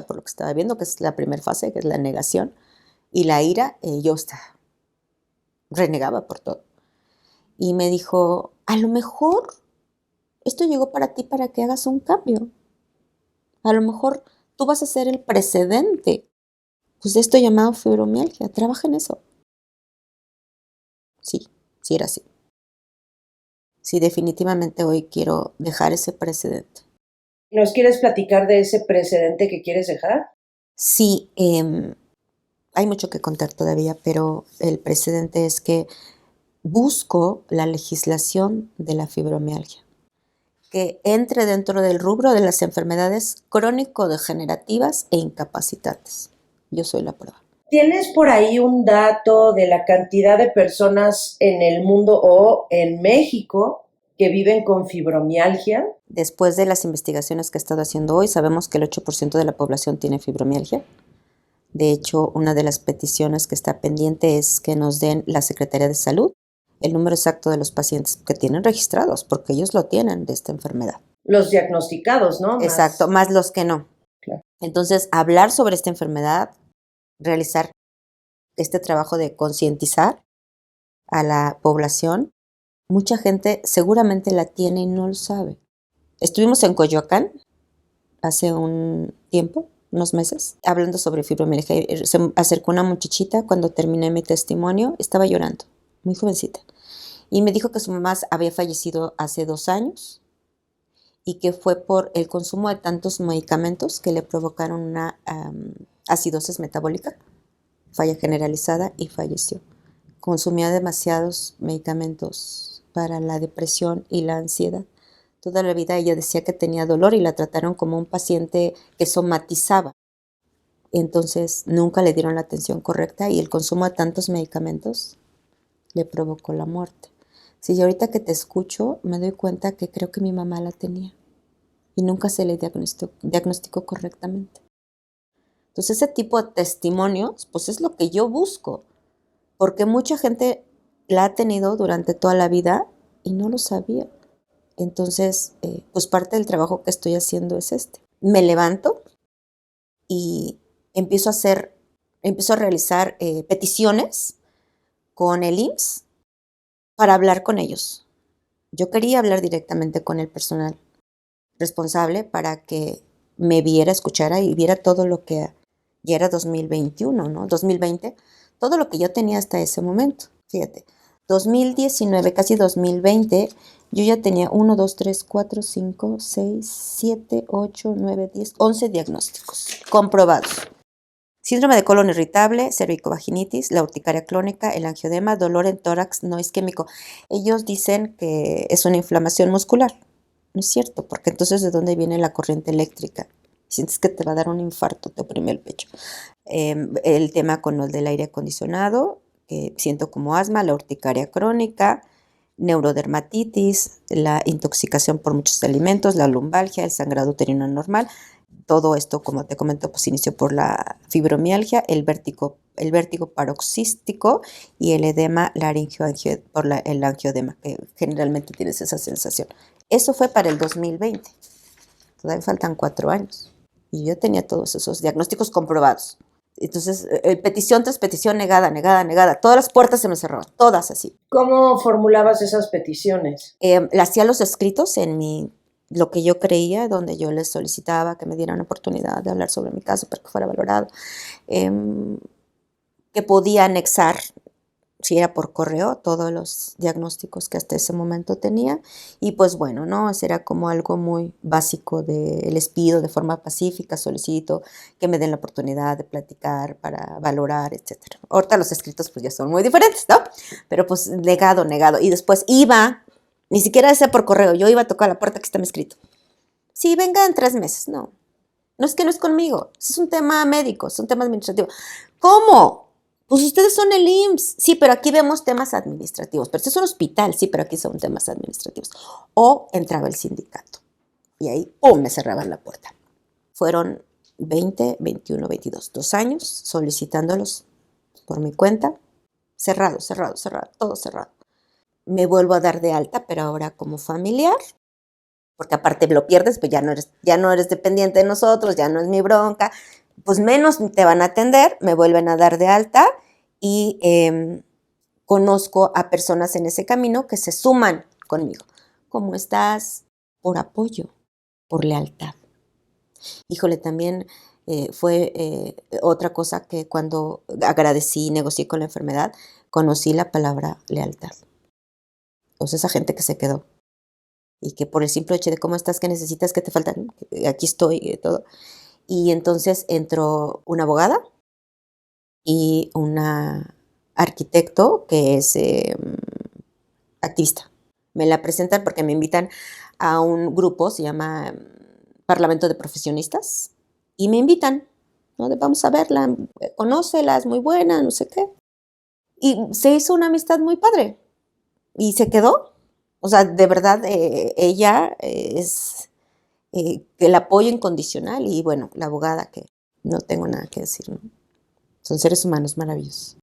por lo que estaba viendo, que es la primera fase, que es la negación y la ira. Yo renegaba por todo. Y me dijo, a lo mejor esto llegó para ti para que hagas un cambio. A lo mejor tú vas a ser el precedente pues de esto llamado fibromialgia. Trabaja en eso. Sí era así. Sí, definitivamente hoy quiero dejar ese precedente. ¿Nos quieres platicar de ese precedente que quieres dejar? Sí, hay mucho que contar todavía, pero el precedente es que busco la legislación de la fibromialgia, que entre dentro del rubro de las enfermedades crónico-degenerativas e incapacitantes. Yo soy la prueba. ¿Tienes por ahí un dato de la cantidad de personas en el mundo o en México que viven con fibromialgia? Después de las investigaciones que he estado haciendo hoy, sabemos que el 8% de la población tiene fibromialgia. De hecho, una de las peticiones que está pendiente es que nos den la Secretaría de Salud el número exacto de los pacientes que tienen registrados, porque ellos lo tienen de esta enfermedad. Los diagnosticados, ¿no? Exacto, más los que no. Claro. Entonces, hablar sobre esta enfermedad, realizar este trabajo de concientizar a la población, mucha gente seguramente la tiene y no lo sabe. Estuvimos en Coyoacán hace un tiempo, unos meses, hablando sobre fibromialgia. Se acercó una muchachita cuando terminé mi testimonio, estaba llorando, muy jovencita, y me dijo que su mamá había fallecido hace 2 años y que fue por el consumo de tantos medicamentos que le provocaron una acidosis metabólica, falla generalizada, y falleció. Consumía demasiados medicamentos para la depresión y la ansiedad. Toda la vida ella decía que tenía dolor y la trataron como un paciente que somatizaba. Entonces nunca le dieron la atención correcta y el consumo de tantos medicamentos le provocó la muerte. Si yo ahorita que te escucho me doy cuenta que creo que mi mamá la tenía y nunca se le diagnosticó correctamente. Entonces ese tipo de testimonios, pues es lo que yo busco, porque mucha gente la ha tenido durante toda la vida y no lo sabía. Entonces, pues parte del trabajo que estoy haciendo es este. Me levanto y empiezo a realizar peticiones con el IMSS para hablar con ellos. Yo quería hablar directamente con el personal responsable para que me viera, escuchara y viera todo lo que ya era 2021, ¿no? 2020, todo lo que yo tenía hasta ese momento. Fíjate, 2019, casi 2020, yo ya tenía 1, 2, 3, 4, 5, 6, 7, 8, 9, 10, 11 diagnósticos comprobados. Síndrome de colon irritable, cervicovaginitis, la urticaria crónica, el angiodema, dolor en tórax no isquémico. Ellos dicen que es una inflamación muscular. No es cierto, porque entonces ¿de dónde viene la corriente eléctrica? Sientes que te va a dar un infarto, te oprime el pecho. El tema con el del aire acondicionado, que siento como asma, la urticaria crónica, neurodermatitis, la intoxicación por muchos alimentos, la lumbalgia, el sangrado uterino anormal. Todo esto, como te comento, pues inició por la fibromialgia, el vértigo paroxístico y el edema laringio por el angiodema, que generalmente tienes esa sensación. Eso fue para el 2020. Todavía faltan 4 años. Y yo tenía todos esos diagnósticos comprobados. Entonces, petición tras petición, negada, negada, negada. Todas las puertas se me cerraban, todas así. ¿Cómo formulabas esas peticiones? Hacía los escritos en lo que yo creía, donde yo les solicitaba que me dieran la oportunidad de hablar sobre mi caso para que fuera valorado, que podía anexar, si era por correo, todos los diagnósticos que hasta ese momento tenía. Y pues bueno, ¿no? Eso era como algo muy básico les pido de forma pacífica, solicito que me den la oportunidad de platicar para valorar, etcétera. Ahorita los escritos pues ya son muy diferentes, ¿no? Pero pues negado. Y después iba, ni siquiera ese por correo, yo iba a tocar la puerta que está me escrito. Sí, venga en 3 meses, no. No es que no es conmigo, es un tema médico, es un tema administrativo. ¿Cómo? Pues ustedes son el IMSS. Sí, pero aquí vemos temas administrativos. Pero este es un hospital, sí, pero aquí son temas administrativos. O entraba el sindicato. Y ahí, ¡pum!, me cerraban la puerta. Fueron 20, 21, 22, 2 años solicitándolos por mi cuenta. Cerrado, todo cerrado. Me vuelvo a dar de alta, pero ahora como familiar. Porque aparte lo pierdes, pues ya no eres dependiente de nosotros, ya no es mi bronca. Pues menos te van a atender, me vuelven a dar de alta y conozco a personas en ese camino que se suman conmigo. ¿Cómo estás? Por apoyo, por lealtad. Híjole, también fue otra cosa que cuando agradecí y negocié con la enfermedad, conocí la palabra lealtad. Entonces esa gente que se quedó y que por el simple hecho de cómo estás, qué necesitas, qué te falta, aquí estoy y todo. Y entonces entró una abogada y una arquitecto que es activista. Me la presentan porque me invitan a un grupo, se llama Parlamento de Profesionistas, y me invitan, ¿no? Vamos a verla, conócela, es muy buena, no sé qué. Y se hizo una amistad muy padre y se quedó. O sea, de verdad, ella es el apoyo incondicional y bueno, la abogada que no tengo nada que decir, ¿no? Son seres humanos maravillosos.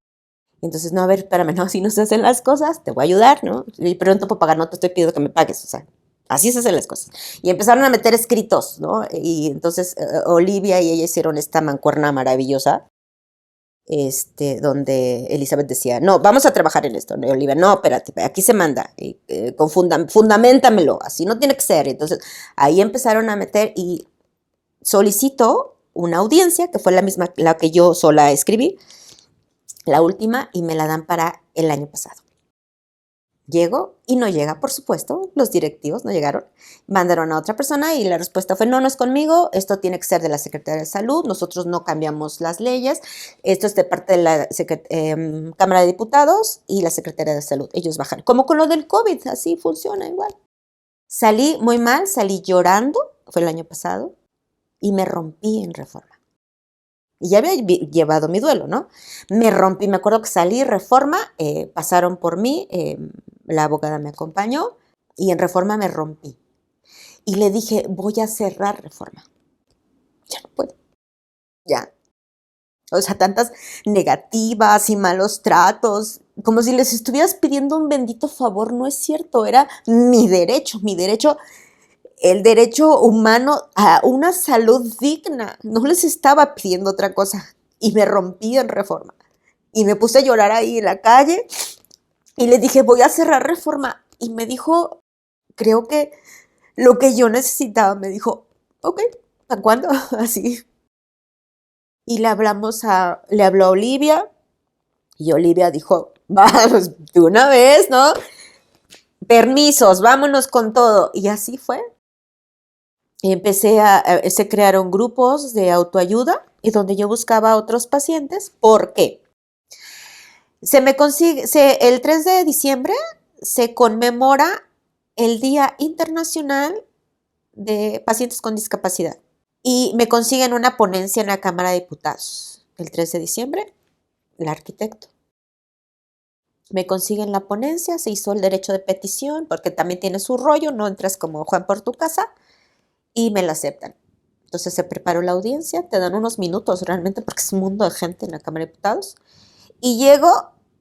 Entonces, no, a ver, espérame, no, si no se hacen las cosas, te voy a ayudar, ¿no? Pero no te puedo pagar, no te estoy pidiendo que me pagues, o sea, así se hacen las cosas. Y empezaron a meter escritos, ¿no? Y entonces Olivia y ella hicieron esta mancuerna maravillosa, donde Elizabeth decía, no, vamos a trabajar en esto, ¿no? Y Olivia, no, espérate, aquí se manda, fundamentamelo, así no tiene que ser. Entonces, ahí empezaron a meter y solicitó una audiencia, que fue la misma, la que yo sola escribí, la última, y me la dan para el año pasado. Llego y no llega, por supuesto, los directivos no llegaron, mandaron a otra persona y la respuesta fue, no, no es conmigo, esto tiene que ser de la Secretaría de Salud, nosotros no cambiamos las leyes, esto es de parte de la Cámara de Diputados y la Secretaría de Salud, ellos bajan, como con lo del COVID, así funciona igual. Salí muy mal, salí llorando, fue el año pasado, y me rompí en Reforma. Y ya había llevado mi duelo, ¿no? Me rompí, me acuerdo que salí Reforma, pasaron por mí, la abogada me acompañó y en Reforma me rompí. Y le dije, voy a cerrar Reforma. Ya no puedo, ya. O sea, tantas negativas y malos tratos, como si les estuvieras pidiendo un bendito favor, no es cierto, era mi derecho, el derecho humano a una salud digna. No les estaba pidiendo otra cosa. Y me rompí en Reforma. Y me puse a llorar ahí en la calle. Y le dije, voy a cerrar Reforma. Y me dijo, creo que lo que yo necesitaba, me dijo, ok, ¿a cuándo? Así. Y le habló a Olivia. Y Olivia dijo, vamos, de una vez, ¿no? Permisos, vámonos con todo. Y así fue. Se crearon grupos de autoayuda y donde yo buscaba a otros pacientes. ¿Por qué? El 3 de diciembre se conmemora el Día Internacional de Pacientes con Discapacidad y me consiguen una ponencia en la Cámara de Diputados. El 3 de diciembre, el arquitecto. Me consiguen la ponencia, se hizo el derecho de petición porque también tiene su rollo, no entras como Juan por tu casa. Y me la aceptan. Entonces se preparó la audiencia, te dan unos minutos realmente porque es un mundo de gente en la Cámara de Diputados. Y llego,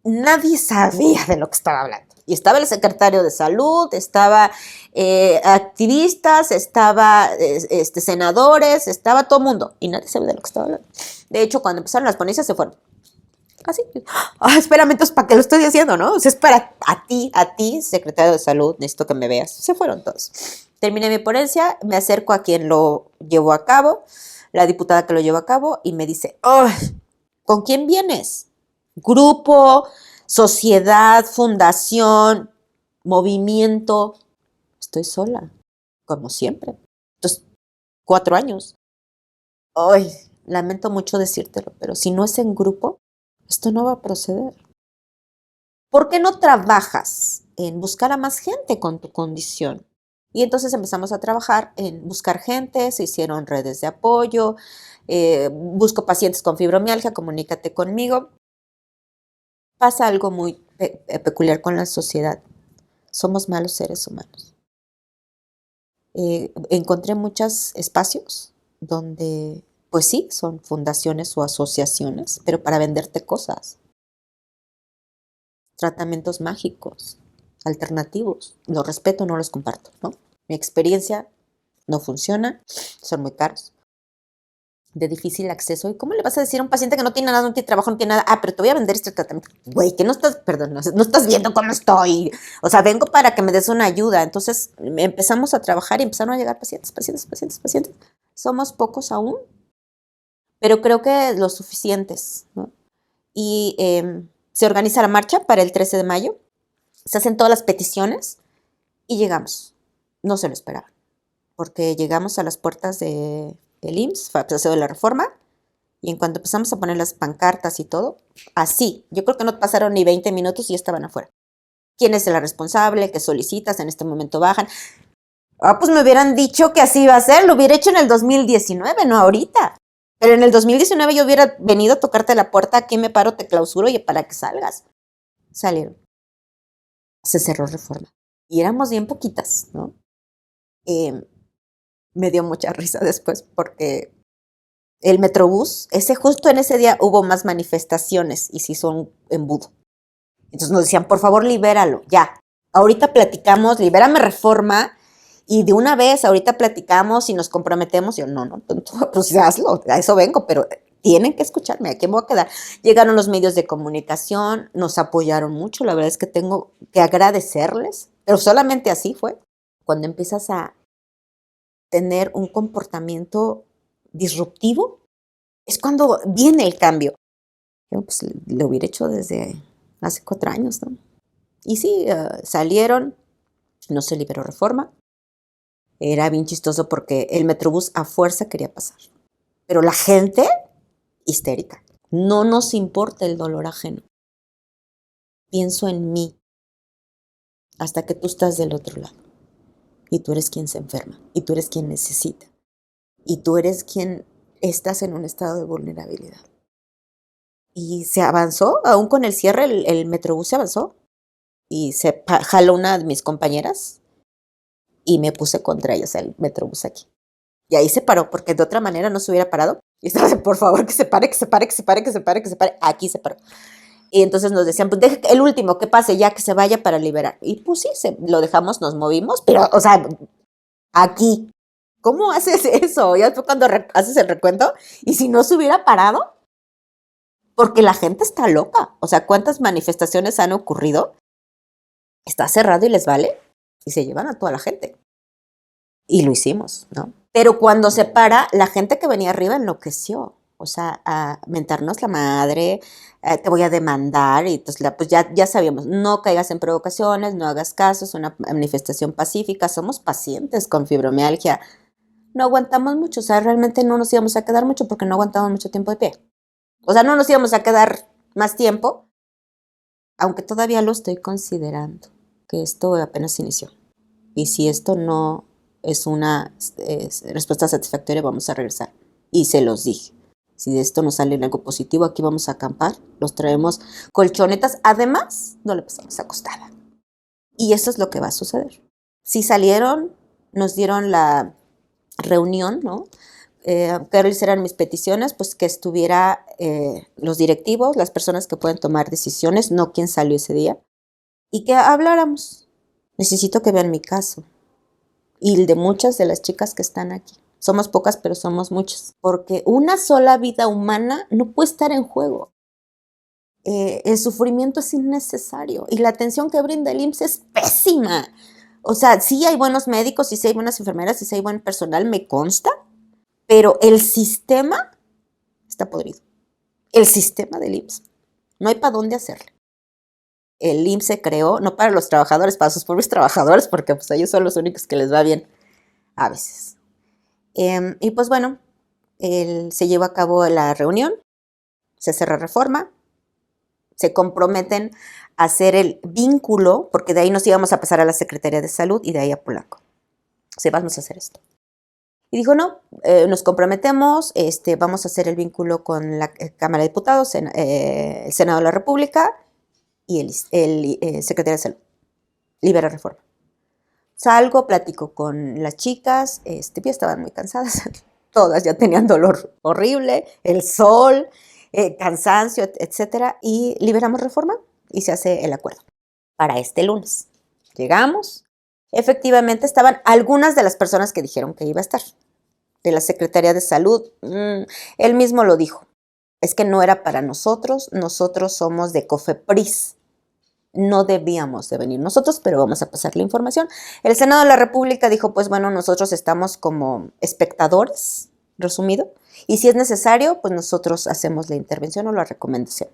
nadie sabía de lo que estaba hablando. Y estaba el secretario de Salud, estaba activistas, estaba senadores, estaba todo el mundo. Y nadie sabía de lo que estaba hablando. De hecho, cuando empezaron las ponencias se fueron. Así. Espérame, entonces, ¿para qué lo estoy haciendo, no? O sea, es para a ti, secretario de Salud, necesito que me veas. Se fueron todos. Terminé mi ponencia, me acerco a quien lo llevó a cabo, la diputada que lo llevó a cabo, y me dice, oh, ¿con quién vienes? Grupo, sociedad, fundación, movimiento. Estoy sola, como siempre. Entonces, 4 años. Ay, lamento mucho decírtelo, pero si no es en grupo, esto no va a proceder. ¿Por qué no trabajas en buscar a más gente con tu condición? Y entonces empezamos a trabajar en buscar gente, se hicieron redes de apoyo, busco pacientes con fibromialgia, comunícate conmigo. Pasa algo muy peculiar con la sociedad. Somos malos seres humanos. Encontré muchos espacios donde, pues sí, son fundaciones o asociaciones, pero para venderte cosas. Tratamientos mágicos, alternativos. Los respeto, no los comparto, ¿no? Mi experiencia no funciona, son muy caros, de difícil acceso. ¿Y cómo le vas a decir a un paciente que no tiene nada, no tiene trabajo, no tiene nada? Pero te voy a vender este tratamiento. Güey, que no estás viendo cómo estoy. O sea, vengo para que me des una ayuda. Entonces empezamos a trabajar y empezaron a llegar pacientes. Somos pocos aún, pero creo que los suficientes, ¿no? Y se organiza la marcha para el 13 de mayo. Se hacen todas las peticiones y llegamos. No se lo esperaban, porque llegamos a las puertas de el IMSS, Paseo de la Reforma, y en cuanto empezamos a poner las pancartas y todo, así, yo creo que no pasaron ni 20 minutos y ya estaban afuera. ¿Quién es la responsable? ¿Qué solicitas? En este momento bajan. Pues me hubieran dicho que así iba a ser, lo hubiera hecho en el 2019, no ahorita. Pero en el 2019 yo hubiera venido a tocarte la puerta, aquí me paro, te clausuro y para que salgas. Salieron. Se cerró Reforma. Y éramos bien poquitas, ¿no? Me dio mucha risa después porque el Metrobús, justo en ese día hubo más manifestaciones y se hizo un embudo. Entonces nos decían, por favor, libéralo, ya. Ahorita platicamos, libérame Reforma y de una vez ahorita platicamos y nos comprometemos. Yo, no, pues hazlo, a eso vengo, pero tienen que escucharme, ¿a quién voy a quedar? Llegaron los medios de comunicación, nos apoyaron mucho, la verdad es que tengo que agradecerles, pero solamente así fue. Cuando empiezas a tener un comportamiento disruptivo, es cuando viene el cambio. Yo, pues lo hubiera hecho desde hace 4 años, ¿no? Y sí, salieron, no se liberó Reforma. Era bien chistoso porque el Metrobús a fuerza quería pasar. Pero la gente, histérica. No nos importa el dolor ajeno. Pienso en mí hasta que tú estás del otro lado. Y tú eres quien se enferma. Y tú eres quien necesita. Y tú eres quien estás en un estado de vulnerabilidad. Y se avanzó, aún con el cierre, el Metrobús se avanzó. Y se jaló una de mis compañeras y me puse contra ella, o sea, el Metrobús aquí. Y ahí se paró, porque de otra manera no se hubiera parado. Y estaba de, por favor, que se pare, que se pare, que se pare, que se pare, que se pare. Aquí se paró. Y entonces nos decían, pues deje el último que pase ya, que se vaya para liberar. Y pues sí, lo dejamos, nos movimos, pero, o sea, aquí. ¿Cómo haces eso? Ya fue cuando haces el recuento. Y si no se hubiera parado, porque la gente está loca. O sea, ¿cuántas manifestaciones han ocurrido? Está cerrado y les vale. Y se llevan a toda la gente. Y lo hicimos, ¿no? Pero cuando se para, la gente que venía arriba enloqueció. O sea, a mentarnos la madre, te voy a demandar. Y entonces, pues ya sabíamos, no caigas en provocaciones, no hagas caso, es una manifestación pacífica. Somos pacientes con fibromialgia. No aguantamos mucho, o sea, realmente no nos íbamos a quedar mucho porque no aguantamos mucho tiempo de pie. O sea, no nos íbamos a quedar más tiempo, aunque todavía lo estoy considerando, que esto apenas inició. Y si esto no es una respuesta satisfactoria, vamos a regresar. Y se los dije. Si de esto nos sale algo positivo, aquí vamos a acampar, los traemos colchonetas. Además, no le pasamos acostada. Y eso es lo que va a suceder. Si salieron, nos dieron la reunión, ¿no? ¿Cuáles eran mis peticiones? Pues que estuviera los directivos, las personas que pueden tomar decisiones, no quien salió ese día, y que habláramos. Necesito que vean mi caso y el de muchas de las chicas que están aquí. Somos pocas, pero somos muchas, porque una sola vida humana no puede estar en juego. El sufrimiento es innecesario y la atención que brinda el IMSS es pésima. O sea, sí hay buenos médicos, sí hay buenas enfermeras, sí hay buen personal, me consta, pero el sistema está podrido. El sistema del IMSS. No hay para dónde hacerle. El IMSS se creó, no para los trabajadores, para sus propios trabajadores, porque pues ellos son los únicos que les va bien a veces. Y pues bueno, se llevó a cabo la reunión, se cerró Reforma, se comprometen a hacer el vínculo, porque de ahí nos íbamos a pasar a la Secretaría de Salud y de ahí a Polanco. O sea, vamos a hacer esto. Y dijo, no, nos comprometemos, vamos a hacer el vínculo con la Cámara de Diputados, el Senado de la República y el Secretario de Salud. Libera Reforma. Salgo, platico con las chicas, ya estaban muy cansadas, todas ya tenían dolor horrible, el sol, cansancio, etcétera, y liberamos Reforma y se hace el acuerdo para este lunes. Llegamos, efectivamente estaban algunas de las personas que dijeron que iba a estar. De la Secretaría de Salud, él mismo lo dijo, es que no era para nosotros somos de COFEPRIS, no debíamos de venir nosotros, pero vamos a pasar la información. El Senado de la República dijo, pues bueno, nosotros estamos como espectadores, resumido, y si es necesario, pues nosotros hacemos la intervención o la recomendación.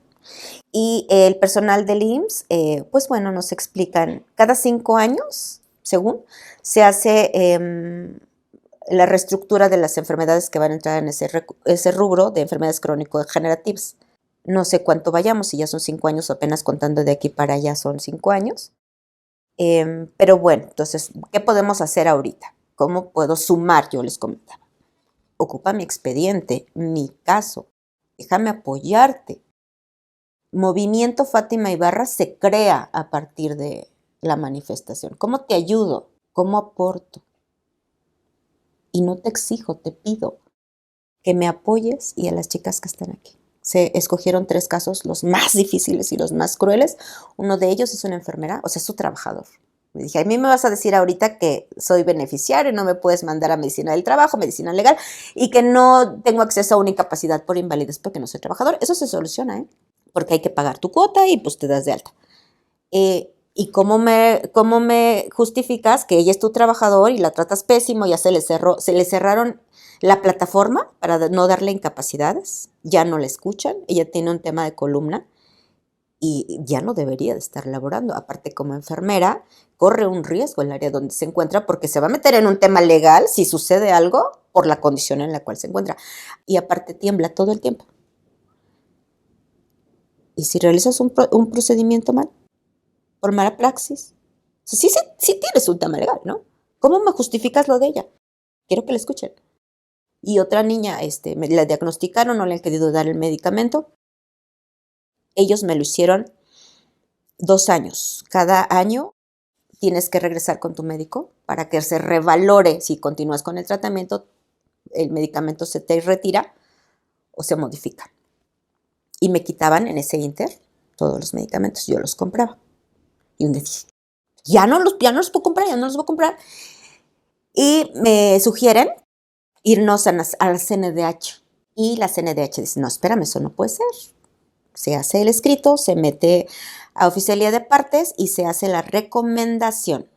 Y el personal del IMSS, pues bueno, nos explican, cada 5 años, según, se hace la reestructura de las enfermedades que van a entrar en ese rubro de enfermedades crónico-degenerativas. No sé cuánto vayamos, si ya son 5 años, apenas contando de aquí para allá son 5 años. Pero bueno, entonces, ¿qué podemos hacer ahorita? ¿Cómo puedo sumar? Yo les comentaba. Ocupa mi expediente, mi caso. Déjame apoyarte. Movimiento Fátima Ibarra se crea a partir de la manifestación. ¿Cómo te ayudo? ¿Cómo aporto? Y no te exijo, te pido que me apoyes y a las chicas que están aquí. Se escogieron 3 casos, los más difíciles y los más crueles. Uno de ellos es una enfermera, o sea, es su trabajador. Le dije, a mí me vas a decir ahorita que soy beneficiario y no me puedes mandar a medicina del trabajo, medicina legal, y que no tengo acceso a una incapacidad por invalidez porque no soy trabajador. Eso se soluciona, ¿eh? Porque hay que pagar tu cuota y pues te das de alta. ¿Y cómo me justificas que ella es tu trabajador y la tratas pésimo? Ya se le cerraron la plataforma para no darle incapacidades, ya no la escuchan, ella tiene un tema de columna y ya no debería de estar laborando. Aparte, como enfermera, corre un riesgo el área donde se encuentra porque se va a meter en un tema legal si sucede algo por la condición en la cual se encuentra. Y aparte tiembla todo el tiempo. ¿Y si realizas un procedimiento mal? Por mala praxis. O sea, sí tienes un tema legal, ¿no? ¿Cómo me justificas lo de ella? Quiero que la escuchen. Y otra niña, me la diagnosticaron, no le han querido dar el medicamento. Ellos me lo hicieron 2 años. Cada año tienes que regresar con tu médico para que se revalore si continúas con el tratamiento, el medicamento se te retira o se modifica. Y me quitaban en ese inter todos los medicamentos, yo los compraba. Y un día dije, ya no los puedo comprar. Y me sugieren irnos a la CNDH. Y la CNDH dice, no, espérame, eso no puede ser. Se hace el escrito, se mete a oficialía de partes y se hace la recomendación.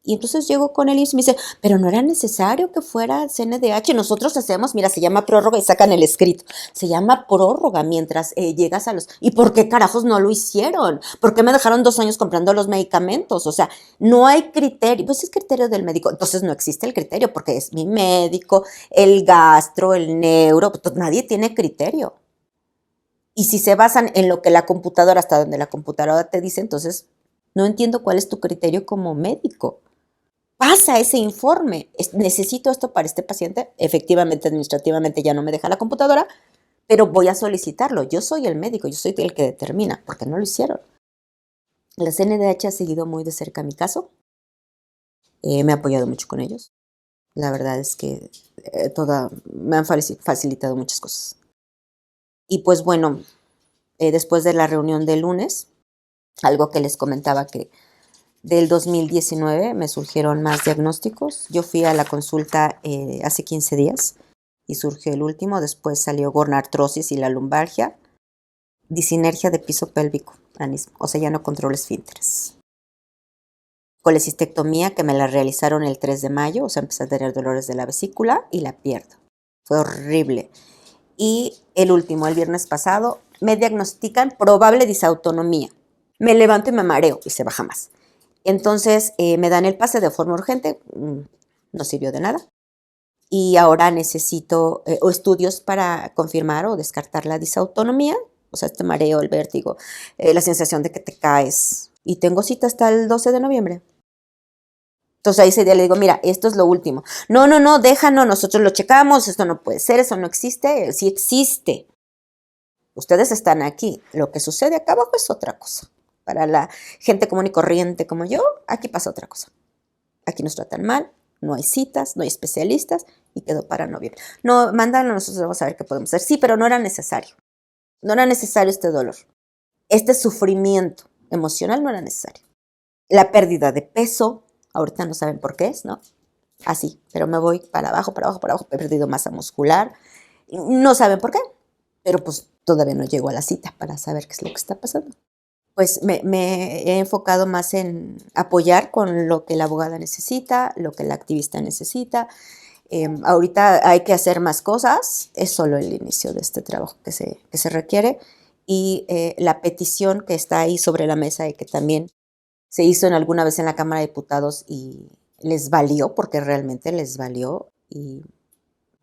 Y entonces llego con el IMSS y me dice, pero no era necesario que fuera CNDH. Nosotros hacemos, mira, se llama prórroga y sacan el escrito. Se llama prórroga mientras llegas a los... ¿Y por qué carajos no lo hicieron? ¿Por qué me dejaron 2 años comprando los medicamentos? O sea, no hay criterio. Pues es criterio del médico. Entonces no existe el criterio porque es mi médico, el gastro, el neuro. Pues nadie tiene criterio. Y si se basan en lo que la computadora, hasta donde la computadora te dice, entonces no entiendo cuál es tu criterio como médico. Pasa ese informe, necesito esto para este paciente, efectivamente, administrativamente ya no me deja la computadora, pero voy a solicitarlo, yo soy el médico, yo soy el que determina, porque no lo hicieron. La CNDH ha seguido muy de cerca mi caso, me ha apoyado mucho con ellos, la verdad es que me han facilitado muchas cosas. Y pues bueno, después de la reunión del lunes, algo que les comentaba que del 2019 me surgieron más diagnósticos. Yo fui a la consulta hace 15 días y surgió el último. Después salió gonartrosis y la lumbalgia, disinergia de piso pélvico, anismo, o sea, ya no controlo esfínteres. Colecistectomía que me la realizaron el 3 de mayo, o sea, empecé a tener dolores de la vesícula y la pierdo. Fue horrible. Y el último, el viernes pasado, me diagnostican probable disautonomía. Me levanto y me mareo y se baja más. Entonces me dan el pase de forma urgente, no sirvió de nada. Y ahora necesito estudios para confirmar o descartar la disautonomía, o sea, este mareo, el vértigo, la sensación de que te caes. Y tengo cita hasta el 12 de noviembre. Entonces ahí ese día le digo, mira, esto es lo último. No, déjanos, nosotros lo checamos, esto no puede ser, eso no existe, sí existe. Ustedes están aquí, lo que sucede acá abajo es otra cosa. Para la gente común y corriente como yo, aquí pasa otra cosa. Aquí nos tratan mal, no hay citas, no hay especialistas y quedó para noviembre. No, mándalo, nosotros vamos a ver qué podemos hacer. Sí, pero no era necesario. No era necesario este dolor. Este sufrimiento emocional no era necesario. La pérdida de peso, ahorita no saben por qué es, ¿no? Así, pero me voy para abajo, he perdido masa muscular. No saben por qué, pero pues todavía no llego a la cita para saber qué es lo que está pasando. Pues me he enfocado más en apoyar con lo que la abogada necesita, lo que la activista necesita. Ahorita hay que hacer más cosas, es solo el inicio de este trabajo que se requiere. Y la petición que está ahí sobre la mesa y que también se hizo alguna vez en la Cámara de Diputados y les valió, porque realmente les valió, y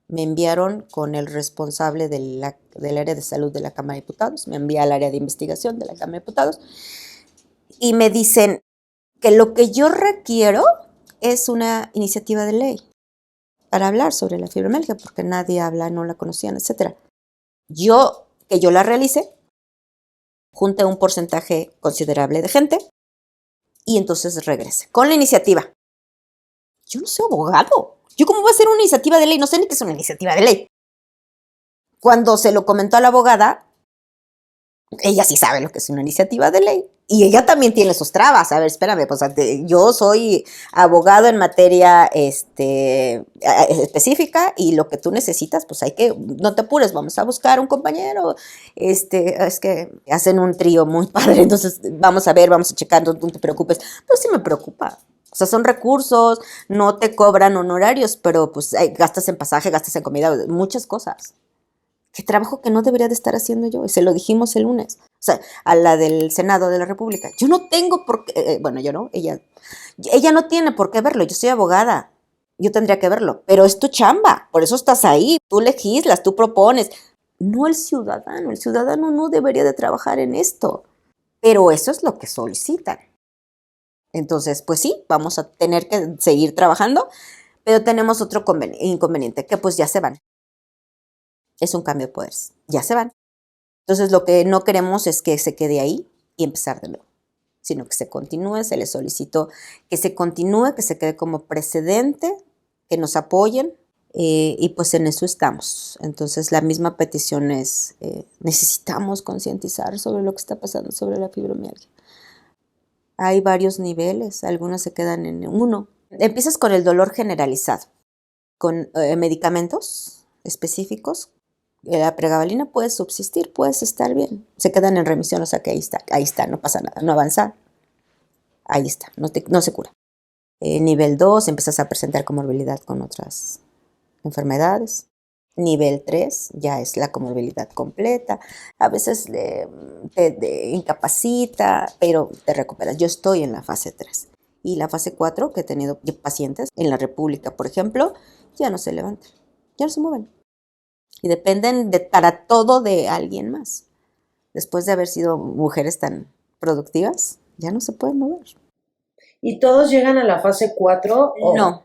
me enviaron con el responsable del área de salud de la Cámara de Diputados, me envía al área de investigación de la Cámara de Diputados y me dicen que lo que yo requiero es una iniciativa de ley para hablar sobre la fibromialgia, porque nadie habla, no la conocían, etc. Que yo la realicé, junté un porcentaje considerable de gente y entonces regresé con la iniciativa. Yo no soy abogado. ¿Yo cómo voy a hacer una iniciativa de ley? No sé ni qué es una iniciativa de ley. Cuando se lo comentó a la abogada, ella sí sabe lo que es una iniciativa de ley. Y ella también tiene sus trabas. A ver, espérame, pues yo soy abogado en materia específica y lo que tú necesitas, pues no te apures, vamos a buscar un compañero. Es que hacen un trío muy padre, entonces vamos a ver, vamos a checar, no te preocupes. Pero sí me preocupa. O sea, son recursos, no te cobran honorarios, pero pues gastas en pasaje, gastas en comida, muchas cosas. Qué trabajo que no debería de estar haciendo yo. Y se lo dijimos el lunes. O sea, a la del Senado de la República. Yo no tengo por qué, bueno, yo no, ella no tiene por qué verlo. Yo soy abogada. Yo tendría que verlo. Pero es tu chamba. Por eso estás ahí. Tú legislas, tú propones. No el ciudadano. El ciudadano no debería de trabajar en esto. Pero eso es lo que solicitan. Entonces, pues sí, vamos a tener que seguir trabajando. Pero tenemos otro inconveniente, que pues ya se van. Es un cambio de poderes. Ya se van. Entonces, lo que no queremos es que se quede ahí y empezar de nuevo, sino que se continúe. Se les solicitó que se continúe, que se quede como precedente, que nos apoyen y pues en eso estamos. Entonces, la misma petición es, necesitamos concientizar sobre lo que está pasando sobre la fibromialgia. Hay varios niveles, algunos se quedan en uno. Empiezas con el dolor generalizado, con medicamentos específicos. La pregabalina puede subsistir, puedes estar bien. Se quedan en remisión, o sea que ahí está, no pasa nada, no avanza. Ahí está, no se cura. Nivel 2, empiezas a presentar comorbilidad con otras enfermedades. Nivel 3 ya es la comorbilidad completa. A veces te incapacita, pero te recuperas. Yo estoy en la fase 3. Y la fase 4, que he tenido pacientes en la República, por ejemplo, ya no se levantan, ya no se mueven. Y dependen para todo de alguien más. Después de haber sido mujeres tan productivas, ya no se pueden mover. ¿Y todos llegan a la fase 4? No.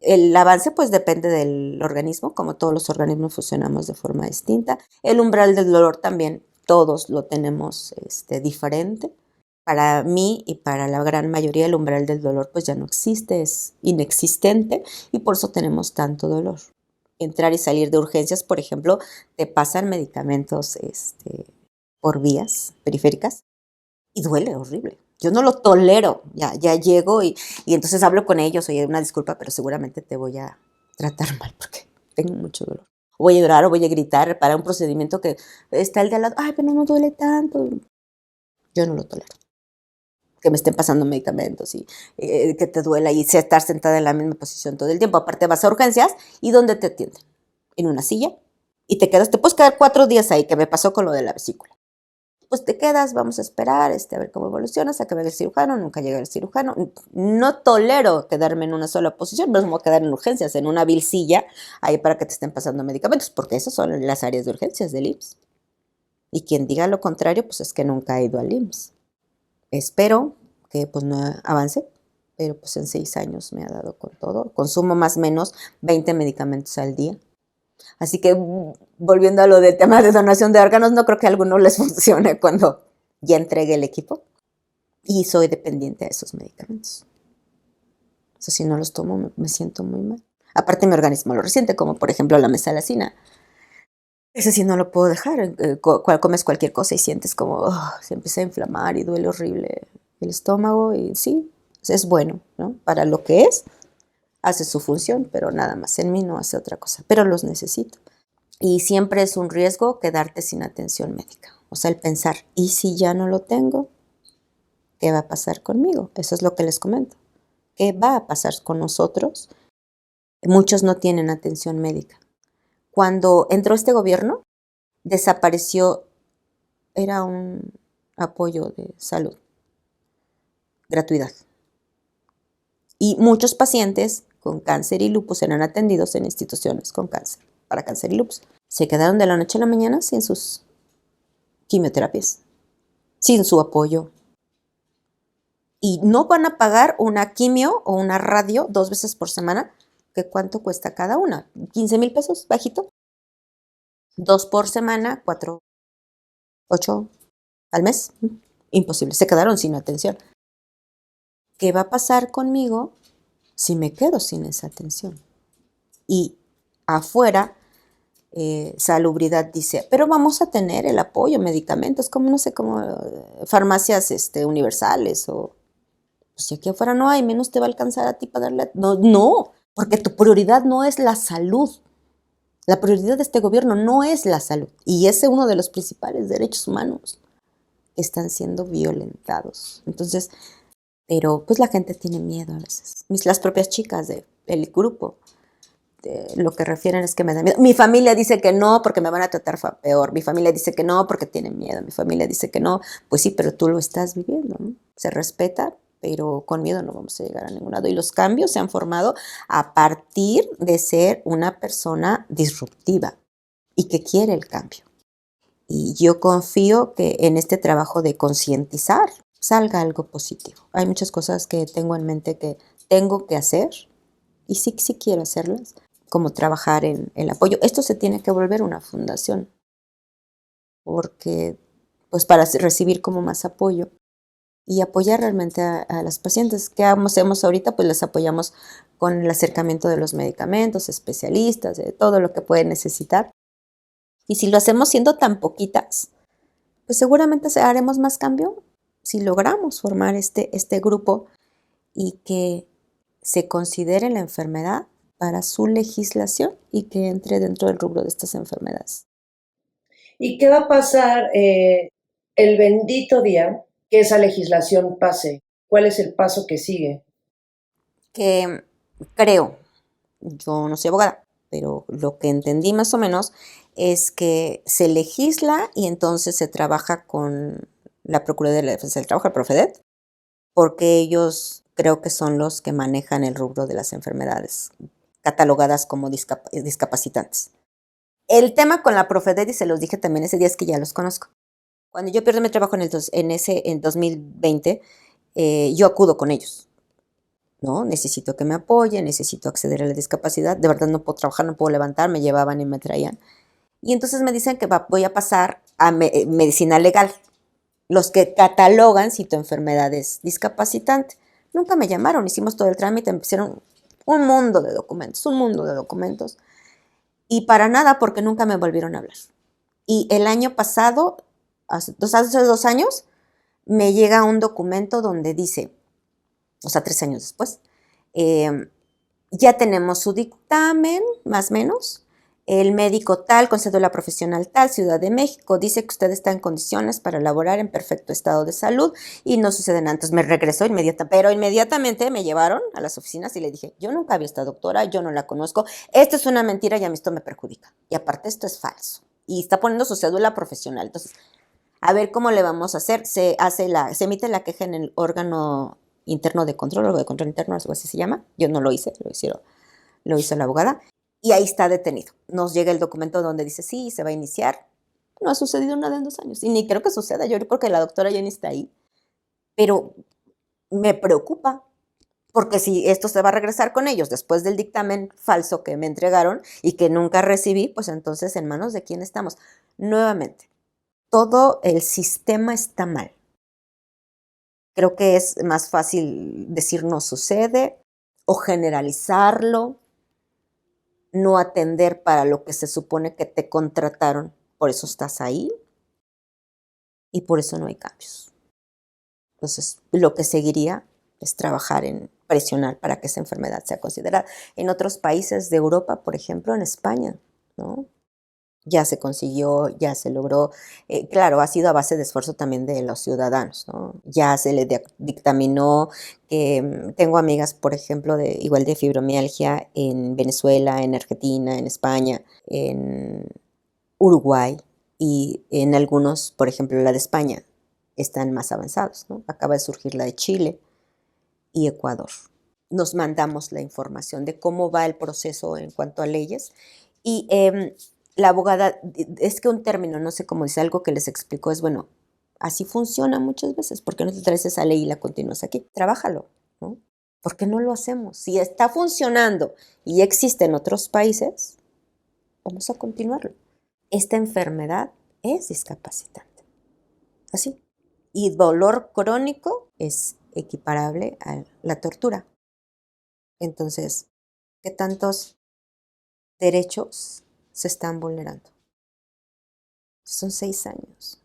El avance pues depende del organismo, como todos los organismos funcionamos de forma distinta. El umbral del dolor también todos lo tenemos diferente. Para mí y para la gran mayoría el umbral del dolor pues ya no existe, es inexistente y por eso tenemos tanto dolor. Entrar y salir de urgencias, por ejemplo, te pasan medicamentos por vías periféricas y duele horrible. Yo no lo tolero, ya llego y entonces hablo con ellos, oye, una disculpa, pero seguramente te voy a tratar mal porque tengo mucho dolor. Voy a llorar o voy a gritar para un procedimiento que está el de al lado, ay, pero no duele tanto. Yo no lo tolero. Que me estén pasando medicamentos y que te duela y estar sentada en la misma posición todo el tiempo. Aparte vas a urgencias y ¿dónde te atienden? En una silla y te puedes quedar 4 días ahí, que me pasó con lo de la vesícula. Pues te quedas, vamos a esperar, a ver cómo evolucionas, a que venga el cirujano, nunca llega el cirujano. No tolero quedarme en una sola posición, me voy a quedar en urgencias, en una vil silla, ahí para que te estén pasando medicamentos, porque esas son las áreas de urgencias del IMSS. Y quien diga lo contrario, pues es que nunca ha ido al IMSS. Espero que pues no avance, pero pues en 6 años me ha dado con todo. Consumo más o menos 20 medicamentos al día. Así que volviendo a lo del tema de donación de órganos, no creo que a algunos les funcione cuando ya entregue el equipo. Y soy dependiente de esos medicamentos. O sea, si no los tomo me siento muy mal. Aparte mi organismo lo resiente, como por ejemplo la mesalazina. Ese sí no lo puedo dejar. Comes cualquier cosa y sientes como se empieza a inflamar y duele horrible el estómago. Y sí, es bueno, ¿no? Para lo que es, hace su función, pero nada más. En mí no hace otra cosa, pero los necesito. Y siempre es un riesgo quedarte sin atención médica. O sea, el pensar, ¿y si ya no lo tengo? ¿Qué va a pasar conmigo? Eso es lo que les comento. ¿Qué va a pasar con nosotros? Muchos no tienen atención médica. Cuando entró este gobierno, desapareció, era un apoyo de salud, gratuidad. Y muchos pacientes con cáncer y lupus eran atendidos en instituciones con cáncer, para cáncer y lupus. Se quedaron de la noche a la mañana sin sus quimioterapias, sin su apoyo. Y no van a pagar una quimio o una radio 2 veces por semana, que ¿cuánto cuesta cada una? 15,000 pesos, bajito. 2 por semana, 4, 8 al mes. Imposible, se quedaron sin atención. ¿Qué va a pasar conmigo si me quedo sin esa atención? Y afuera, Salubridad dice, pero vamos a tener el apoyo, medicamentos, como no sé, como farmacias universales o pues si aquí afuera no hay, menos te va a alcanzar a ti para darle. No, porque tu prioridad no es la salud. La prioridad de este gobierno no es la salud. Y ese es uno de los principales derechos humanos que están siendo violentados. Entonces, pero pues la gente tiene miedo a veces. Las propias chicas del grupo lo que refieren es que me da miedo. Mi familia dice que no porque me van a tratar peor. Mi familia dice que no porque tienen miedo. Mi familia dice que no. Pues sí, pero tú lo estás viviendo, ¿no? Se respeta, pero con miedo no vamos a llegar a ningún lado. Y los cambios se han formado a partir de ser una persona disruptiva y que quiere el cambio. Y yo confío que en este trabajo de concientizar salga algo positivo. Hay muchas cosas que tengo en mente que tengo que hacer y sí quiero hacerlas, como trabajar en el apoyo. Esto se tiene que volver una fundación porque, pues para recibir como más apoyo y apoyar realmente a las pacientes. ¿Qué hacemos ahorita? Pues les apoyamos con el acercamiento de los medicamentos, especialistas, de todo lo que pueden necesitar. Y si lo hacemos siendo tan poquitas, pues seguramente haremos más cambio si logramos formar este grupo y que se considere la enfermedad para su legislación y que entre dentro del rubro de estas enfermedades. ¿Y qué va a pasar el bendito día que esa legislación pase? ¿Cuál es el paso que sigue? Que creo, yo no soy abogada, pero lo que entendí más o menos es que se legisla y entonces se trabaja con la Procuraduría de la Defensa del Trabajo, el Profedet, porque ellos creo que son los que manejan el rubro de las enfermedades catalogadas como discapacitantes. El tema con la Profedet, y se los dije también ese día, es que ya los conozco. Cuando yo pierdo mi trabajo en 2020, yo acudo con ellos, ¿no? Necesito que me apoyen, necesito acceder a la discapacidad, de verdad no puedo trabajar, no puedo levantar, me llevaban y me traían. Y entonces me dicen que voy a pasar a medicina legal, los que catalogan si tu enfermedad es discapacitante. Nunca me llamaron, hicimos todo el trámite, me pusieron un mundo de documentos, y para nada porque nunca me volvieron a hablar. Y el año pasado, hace 2 años, me llega un documento donde dice, o sea, 3 años después, ya tenemos su dictamen, más o menos. El médico tal, con cédula profesional tal, Ciudad de México, dice que usted está en condiciones para laborar en perfecto estado de salud y no sucede nada. Entonces me regresó pero inmediatamente me llevaron a las oficinas y le dije, yo nunca vi a esta doctora, yo no la conozco, esto es una mentira y a mí esto me perjudica. Y aparte esto es falso. Y está poniendo su cédula profesional. Entonces, a ver cómo le vamos a hacer. Se emite la queja en el órgano interno de control, o de control interno, algo así se llama. Yo no lo hice, lo hizo la abogada. Y ahí está detenido. Nos llega el documento donde dice, sí, se va a iniciar. No ha sucedido nada en 2 años. Y ni creo que suceda. Yo creo que la doctora ya ni está ahí. Pero me preocupa. Porque si esto se va a regresar con ellos después del dictamen falso que me entregaron y que nunca recibí, pues entonces ¿en manos de quién estamos? Nuevamente, todo el sistema está mal. Creo que es más fácil decir no sucede o generalizarlo, no atender para lo que se supone que te contrataron, por eso estás ahí y por eso no hay cambios. Entonces, lo que seguiría es trabajar en presionar para que esa enfermedad sea considerada. En otros países de Europa, por ejemplo, en España, ¿no? Ya se consiguió, ya se logró. Claro, ha sido a base de esfuerzo también de los ciudadanos, ¿no? Ya se le dictaminó que tengo amigas, por ejemplo, igual de fibromialgia en Venezuela, en Argentina, en España, en Uruguay y en algunos, por ejemplo, la de España, están más avanzados, ¿no? Acaba de surgir la de Chile y Ecuador. nos mandamos la información de cómo va el proceso en cuanto a leyes. Y la abogada, es que un término, no sé cómo dice, algo que les explicó es, bueno, así funciona muchas veces. ¿Por qué no te traes esa ley y la continúas aquí? Trabájalo, ¿no? ¿Por qué no lo hacemos? Si está funcionando y existe en otros países, vamos a continuarlo. Esta enfermedad es discapacitante. Así. Y dolor crónico es equiparable a la tortura. Entonces, ¿qué tantos derechos se están vulnerando? Son 6 años.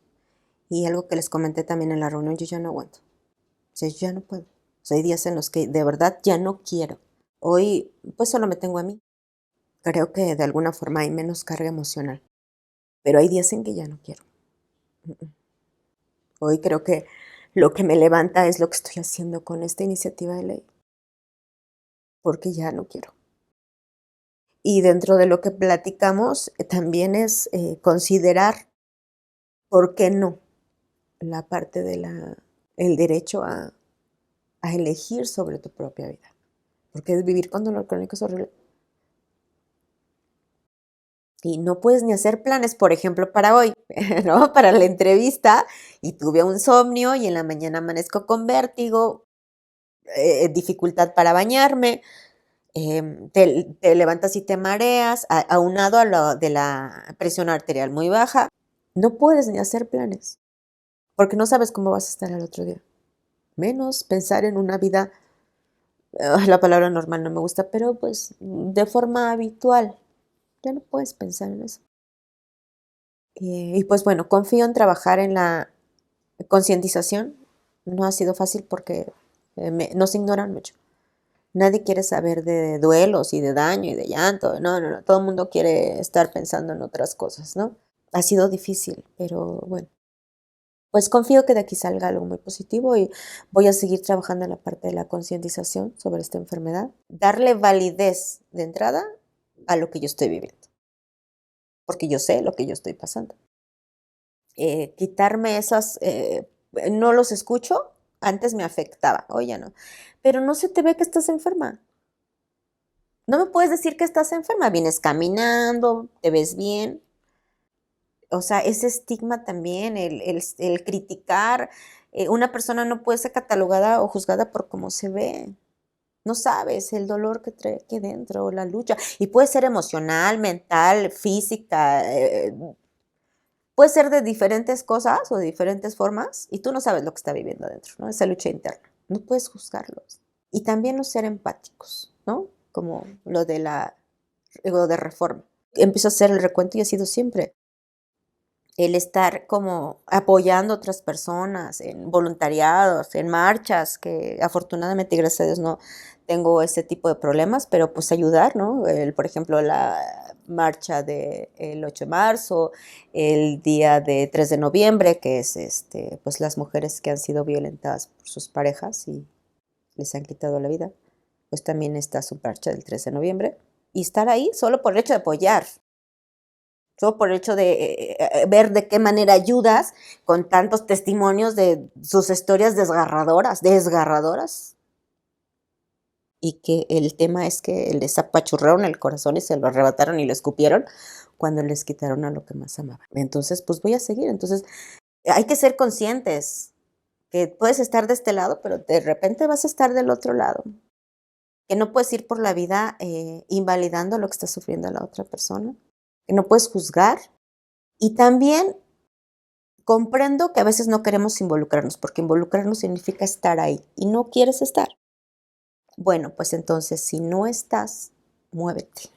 Y algo que les comenté también en la reunión, yo ya no aguanto. O sea, yo ya no puedo. O sea, hay días en los que de verdad ya no quiero. Hoy, pues solo me tengo a mí. Creo que de alguna forma hay menos carga emocional. Pero hay días en que ya no quiero. Hoy creo que lo que me levanta es lo que estoy haciendo con esta iniciativa de ley. Porque ya no quiero. Y dentro de lo que platicamos también es considerar, ¿por qué no? La parte de el derecho a elegir sobre tu propia vida. Porque vivir con dolor crónico es horrible. Y no puedes ni hacer planes, por ejemplo, para hoy, ¿no? Para la entrevista, y tuve un insomnio y en la mañana amanezco con vértigo, dificultad para bañarme, te levantas y te mareas, aunado a lo de la presión arterial muy baja. No puedes ni hacer planes, porque no sabes cómo vas a estar al otro día. Menos pensar en una vida, la palabra normal no me gusta, pero pues de forma habitual. Ya no puedes pensar en eso. Y pues bueno, confío en trabajar en la concientización. No ha sido fácil porque nos ignoran mucho. Nadie quiere saber de duelos y de daño y de llanto. No, no, no. Todo el mundo quiere estar pensando en otras cosas, ¿no? Ha sido difícil, pero bueno. Pues confío que de aquí salga algo muy positivo y voy a seguir trabajando en la parte de la concientización sobre esta enfermedad. Darle validez de entrada a lo que yo estoy viviendo, porque yo sé lo que yo estoy pasando. Quitarme esas, no los escucho, antes me afectaba, hoy ya no. Pero no se te ve que estás enferma. No me puedes decir que estás enferma, vienes caminando, te ves bien. O sea, ese estigma también, el criticar, una persona no puede ser catalogada o juzgada por cómo se ve. No sabes el dolor que trae aquí dentro, la lucha. Y puede ser emocional, mental, física, puede ser de diferentes cosas o de diferentes formas y tú no sabes lo que está viviendo adentro, ¿no? Esa lucha interna. No puedes juzgarlos. Y también los ser empáticos, ¿no? Como lo de reforma. Empiezo a hacer el recuento y ha sido siempre el estar como apoyando a otras personas en voluntariados, en marchas, que afortunadamente, gracias a Dios, no tengo ese tipo de problemas, pero pues ayudar, ¿no? Por ejemplo, la marcha del 8 de marzo, el día de 3 de noviembre, que es pues las mujeres que han sido violentadas por sus parejas y les han quitado la vida, pues también está su marcha del 3 de noviembre. Y estar ahí solo por el hecho de apoyar, solo por el hecho de ver de qué manera ayudas con tantos testimonios de sus historias desgarradoras. Y que el tema es que les apachurraron el corazón y se lo arrebataron y lo escupieron cuando les quitaron a lo que más amaban. Entonces, pues voy a seguir. Entonces, hay que ser conscientes que puedes estar de este lado, pero de repente vas a estar del otro lado. Que no puedes ir por la vida invalidando lo que está sufriendo la otra persona. Que no puedes juzgar. Y también comprendo que a veces no queremos involucrarnos, porque involucrarnos significa estar ahí y no quieres estar. Bueno, pues entonces si no estás, muévete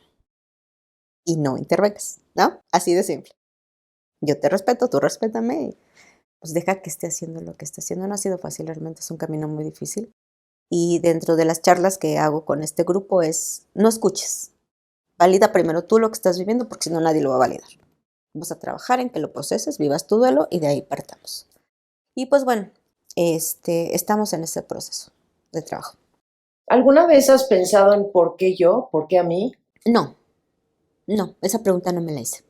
y no intervengas, ¿no? Así de simple. Yo te respeto, tú respétame, pues deja que esté haciendo lo que esté haciendo. No ha sido fácil, realmente es un camino muy difícil. Y dentro de las charlas que hago con este grupo es, no escuches, valida primero tú lo que estás viviendo, porque si no nadie lo va a validar. Vamos a trabajar en que lo proceses, vivas tu duelo y de ahí partamos. Y pues bueno, estamos en ese proceso de trabajo. ¿Alguna vez has pensado en por qué yo, por qué a mí? No, esa pregunta no me la hice.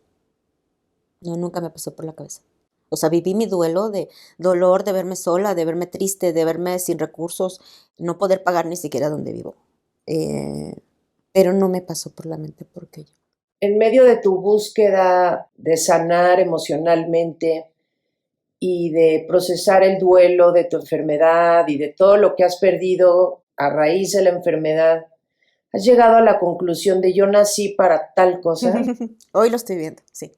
No, nunca me pasó por la cabeza. O sea, viví mi duelo de dolor, de verme sola, de verme triste, de verme sin recursos, no poder pagar ni siquiera donde vivo. pero no me pasó por la mente porque yo. En medio de tu búsqueda de sanar emocionalmente y de procesar el duelo de tu enfermedad y de todo lo que has perdido a raíz de la enfermedad, ¿has llegado a la conclusión de yo nací para tal cosa? Hoy lo estoy viendo, sí.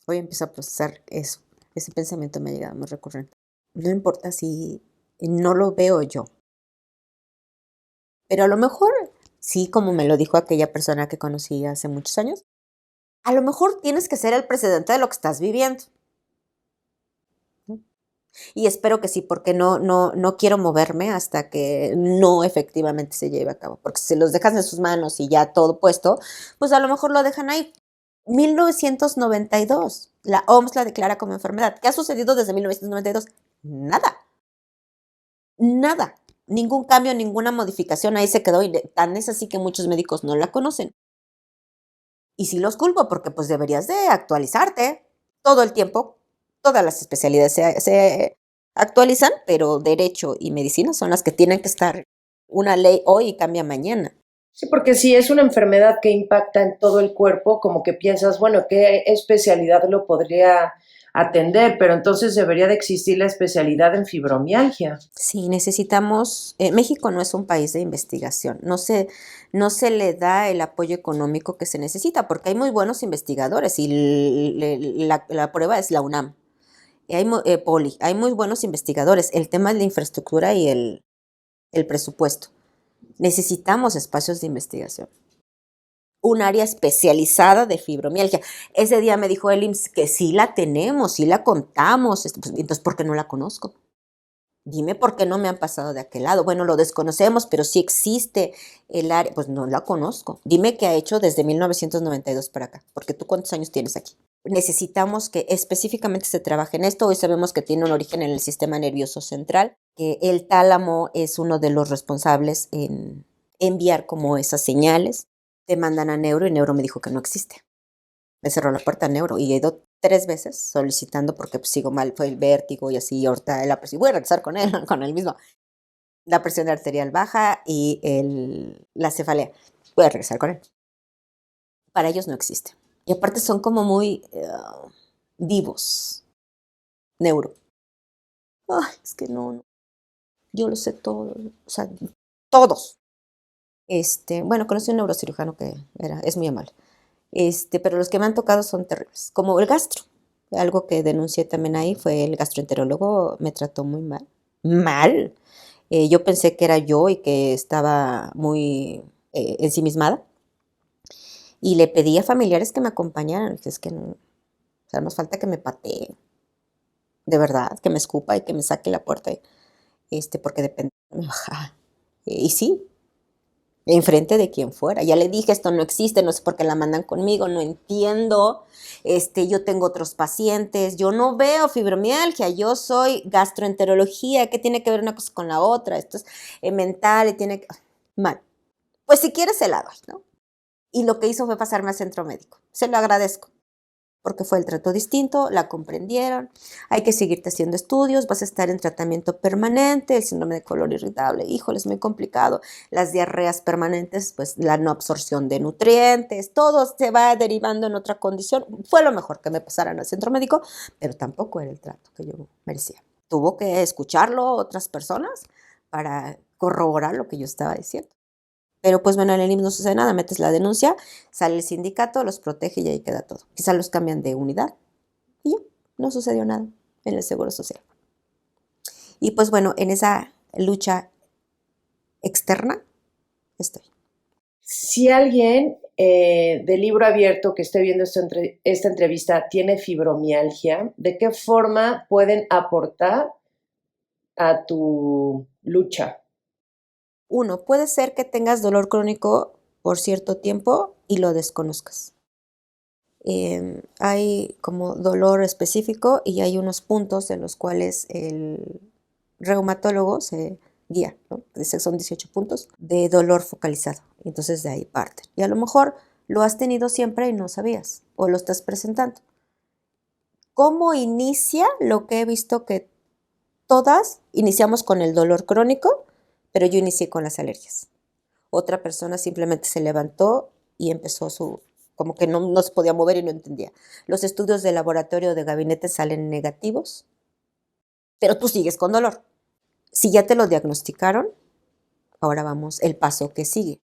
Hoy empiezo a procesar eso. Ese pensamiento me ha llegado muy recurrente. No importa si no lo veo yo, pero a lo mejor, sí, como me lo dijo aquella persona que conocí hace muchos años, a lo mejor tienes que ser el precedente de lo que estás viviendo. Y espero que sí, porque no quiero moverme hasta que no efectivamente se lleve a cabo. Porque si los dejas en sus manos y ya todo puesto, pues a lo mejor lo dejan ahí. 1992, la OMS la declara como enfermedad. ¿Qué ha sucedido desde 1992? Nada, nada. Ningún cambio, ninguna modificación, ahí se quedó. Y tan es así que muchos médicos no la conocen. Y sí los culpo porque pues deberías de actualizarte todo el tiempo. Todas las especialidades se actualizan, pero derecho y medicina son las que tienen que estar. Una ley hoy y cambia mañana. Sí, porque si es una enfermedad que impacta en todo el cuerpo, como que piensas, bueno, ¿qué especialidad lo podría atender? Pero entonces debería de existir la especialidad en fibromialgia. Sí, necesitamos, México no es un país de investigación, no se le da el apoyo económico que se necesita, porque hay muy buenos investigadores y la prueba es la UNAM, y Poli, hay muy buenos investigadores, el tema es la infraestructura y el presupuesto. Necesitamos espacios de investigación. Un área especializada de fibromialgia. Ese día me dijo el IMSS que sí la tenemos, sí la contamos, pues, entonces, ¿por qué no la conozco? Dime por qué no me han pasado de aquel lado. Bueno, lo desconocemos, pero sí existe el área. Pues no la conozco. Dime qué ha hecho desde 1992 para acá, porque tú cuántos años tienes aquí. Necesitamos que específicamente se trabaje en esto. Hoy sabemos que tiene un origen en el sistema nervioso central, que el tálamo es uno de los responsables en enviar como esas señales. Te mandan a neuro y neuro me dijo que no existe. Me cerró la puerta a neuro y he ido 3 veces solicitando porque pues, sigo mal, fue el vértigo y así, ahorita la presión, voy a regresar con él, con el mismo. La presión arterial baja y la cefalea, voy a regresar con él. Para ellos no existe. Y aparte son como muy vivos, neuro. Ay, es que no, yo lo sé todo, o sea, todos. Bueno, conocí un neurocirujano que es muy amable. Pero los que me han tocado son terribles, como el gastro. Algo que denuncié también ahí fue el gastroenterólogo, me trató muy mal. Mal. Yo pensé que era yo y que estaba muy ensimismada. Y le pedí a familiares que me acompañaran. Dije, es que no, o sea, más falta que me patee. De verdad, que me escupa y que me saque la puerta. Porque depende. Y sí, enfrente de quien fuera. Ya le dije, esto no existe, no sé por qué la mandan conmigo, no entiendo. Yo tengo otros pacientes, yo no veo fibromialgia, yo soy gastroenterología, ¿qué tiene que ver una cosa con la otra? Esto es mental y tiene que... Mal. Pues si quieres se la doy, ¿no? Y lo que hizo fue pasarme a centro médico. Se lo agradezco, porque fue el trato distinto, la comprendieron, hay que seguirte haciendo estudios, vas a estar en tratamiento permanente, el síndrome de colon irritable, híjole, es muy complicado, las diarreas permanentes, pues la no absorción de nutrientes, todo se va derivando en otra condición. Fue lo mejor que me pasaran al centro médico, pero tampoco era el trato que yo merecía. Tuvo que escucharlo otras personas para corroborar lo que yo estaba diciendo. Pero pues bueno, en el IMSS no sucede nada, metes la denuncia, sale el sindicato, los protege y ahí queda todo. Quizás los cambian de unidad y ya, no sucedió nada en el Seguro Social. Y pues bueno, en esa lucha externa estoy. Si alguien de libro abierto que esté viendo esta entrevista tiene fibromialgia, ¿de qué forma pueden aportar a tu lucha? 1, puede ser que tengas dolor crónico por cierto tiempo y lo desconozcas. Hay como dolor específico y hay unos puntos en los cuales el reumatólogo se guía, ¿no? Dice que son 18 puntos de dolor focalizado. Entonces de ahí parten. Y a lo mejor lo has tenido siempre y no sabías o lo estás presentando. ¿Cómo inicia? Lo que he visto que todas iniciamos con el dolor crónico, pero yo inicié con las alergias. Otra persona simplemente se levantó y empezó como que no se podía mover y no entendía. Los estudios de laboratorio de gabinete salen negativos, pero tú sigues con dolor. Si ya te lo diagnosticaron, ahora vamos, el paso que sigue,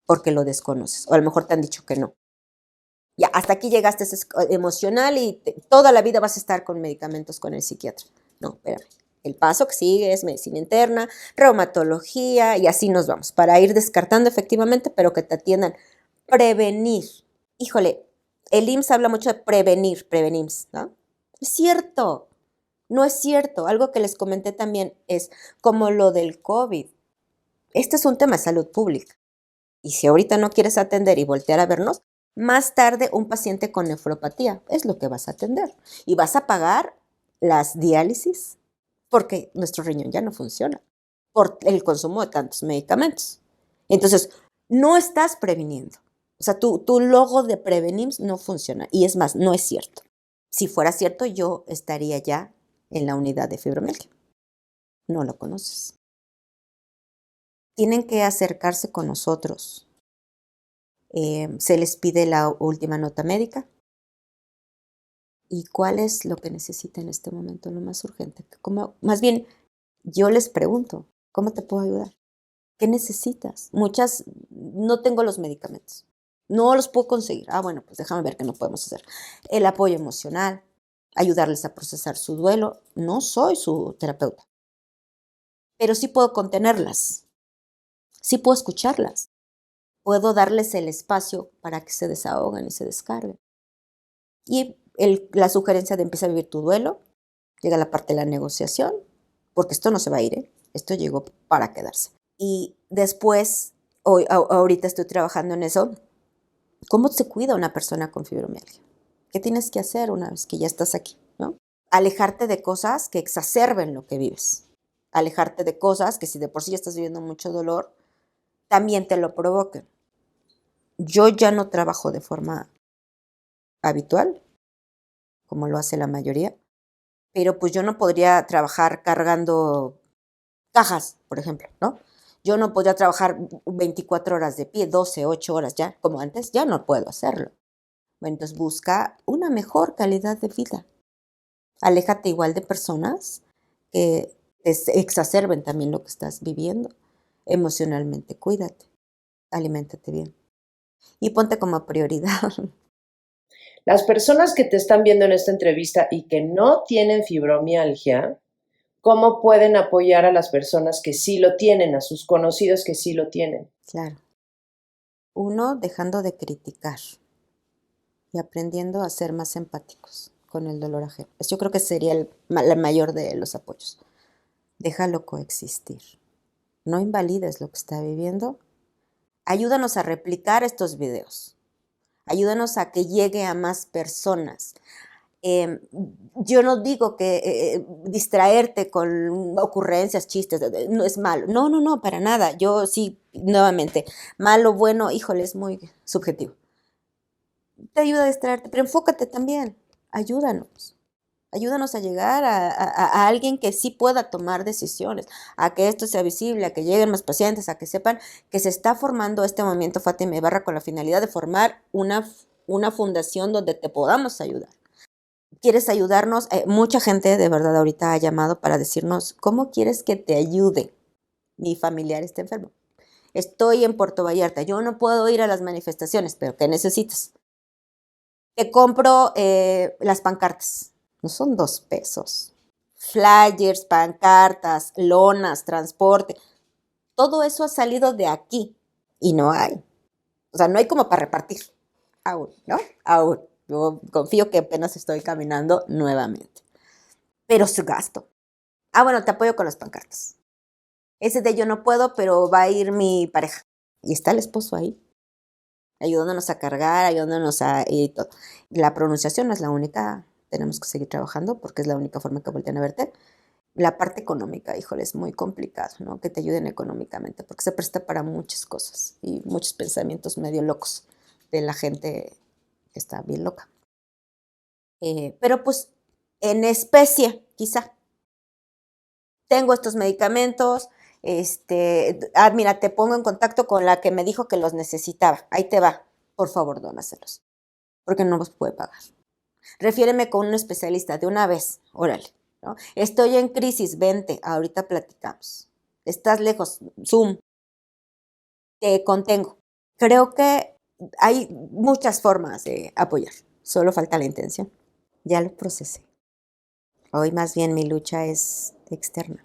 porque lo desconoces, o a lo mejor te han dicho que no. Ya, hasta aquí llegaste, es emocional y toda la vida vas a estar con medicamentos con el psiquiatra. No, espérame. El paso que sigue es medicina interna, reumatología y así nos vamos, para ir descartando efectivamente, pero que te atiendan. Prevenir. Híjole, el IMSS habla mucho de prevenims, ¿no? Es cierto, no es cierto. Algo que les comenté también es como lo del COVID. Este es un tema de salud pública. Y si ahorita no quieres atender y voltear a vernos, más tarde un paciente con nefropatía es lo que vas a atender. Y vas a pagar las diálisis porque nuestro riñón ya no funciona por el consumo de tantos medicamentos. Entonces, no estás previniendo. O sea, tu logo de Prevenims no funciona. Y es más, no es cierto. Si fuera cierto, yo estaría ya en la unidad de fibromialgia. No lo conoces. Tienen que acercarse con nosotros. Se les pide la última nota médica. ¿Y cuál es lo que necesita en este momento, lo más urgente? Más bien, yo les pregunto, ¿cómo te puedo ayudar? ¿Qué necesitas? Muchas, no tengo los medicamentos, no los puedo conseguir. Bueno, pues déjame ver qué no podemos hacer. El apoyo emocional, ayudarles a procesar su duelo. No soy su terapeuta, pero sí puedo contenerlas, sí puedo escucharlas, puedo darles el espacio para que se desahoguen y se descarguen. Y la sugerencia de empezar a vivir tu duelo, llega la parte de la negociación, porque esto no se va a ir, ¿eh? Esto llegó para quedarse. Y después, ahorita estoy trabajando en eso, ¿cómo se cuida una persona con fibromialgia? ¿Qué tienes que hacer una vez que ya estás aquí, ¿no? Alejarte de cosas que exacerben lo que vives. Alejarte de cosas que si de por sí ya estás viviendo mucho dolor, también te lo provoquen. Yo ya no trabajo de forma habitual, como lo hace la mayoría, pero pues yo no podría trabajar cargando cajas, por ejemplo, ¿no? Yo no podría trabajar 24 horas de pie, 12, 8 horas ya, como antes, ya no puedo hacerlo. Bueno, entonces busca una mejor calidad de vida. Aléjate igual de personas que exacerben también lo que estás viviendo. Emocionalmente, cuídate, aliméntate bien y ponte como prioridad. Las personas que te están viendo en esta entrevista y que no tienen fibromialgia, ¿cómo pueden apoyar a las personas que sí lo tienen, a sus conocidos que sí lo tienen? Claro. Uno, dejando de criticar y aprendiendo a ser más empáticos con el dolor ajeno. Yo creo que sería el mayor de los apoyos. Déjalo coexistir. No invalides lo que está viviendo. Ayúdanos a replicar estos videos. Ayúdanos a que llegue a más personas. Yo no digo que distraerte con ocurrencias, chistes, no es malo. No, no, no, para nada. Yo sí, nuevamente, malo, bueno, híjole, es muy subjetivo. Te ayuda a distraerte, pero enfócate también. Ayúdanos. Ayúdanos a llegar a alguien que sí pueda tomar decisiones, a que esto sea visible, a que lleguen más pacientes, a que sepan que se está formando este movimiento Fátima Ibarra con la finalidad de formar una fundación donde te podamos ayudar. ¿Quieres ayudarnos? Mucha gente de verdad ahorita ha llamado para decirnos, ¿cómo quieres que te ayude? Mi familiar está enfermo. Estoy en Puerto Vallarta, yo no puedo ir a las manifestaciones, pero ¿qué necesitas? Te compro las pancartas. No son 2 pesos. Flyers, pancartas, lonas, transporte. Todo eso ha salido de aquí y no hay. O sea, no hay como para repartir. Aún, ¿no? Aún. Yo confío que apenas estoy caminando nuevamente. Pero su gasto. Bueno, te apoyo con las pancartas. Ese de yo no puedo, pero va a ir mi pareja. Y está el esposo ahí, ayudándonos a cargar, ayudándonos y todo. La pronunciación no es la única. Tenemos que seguir trabajando porque es la única forma que voltean a verte. La parte económica, híjole, es muy complicado, ¿no? Que te ayuden económicamente, porque se presta para muchas cosas y muchos pensamientos medio locos de la gente que está bien loca. Pero pues en especie, quizá. Tengo estos medicamentos, Mira, te pongo en contacto con la que me dijo que los necesitaba. Ahí te va. Por favor, dónaselos. Porque no los puede pagar. Refiéreme con un especialista de una vez. Órale, ¿no? Estoy en crisis, vente. Ahorita platicamos. Estás lejos. Zoom. Te contengo. Creo que hay muchas formas de apoyar. Solo falta la intención. Ya lo procesé. Hoy más bien mi lucha es externa.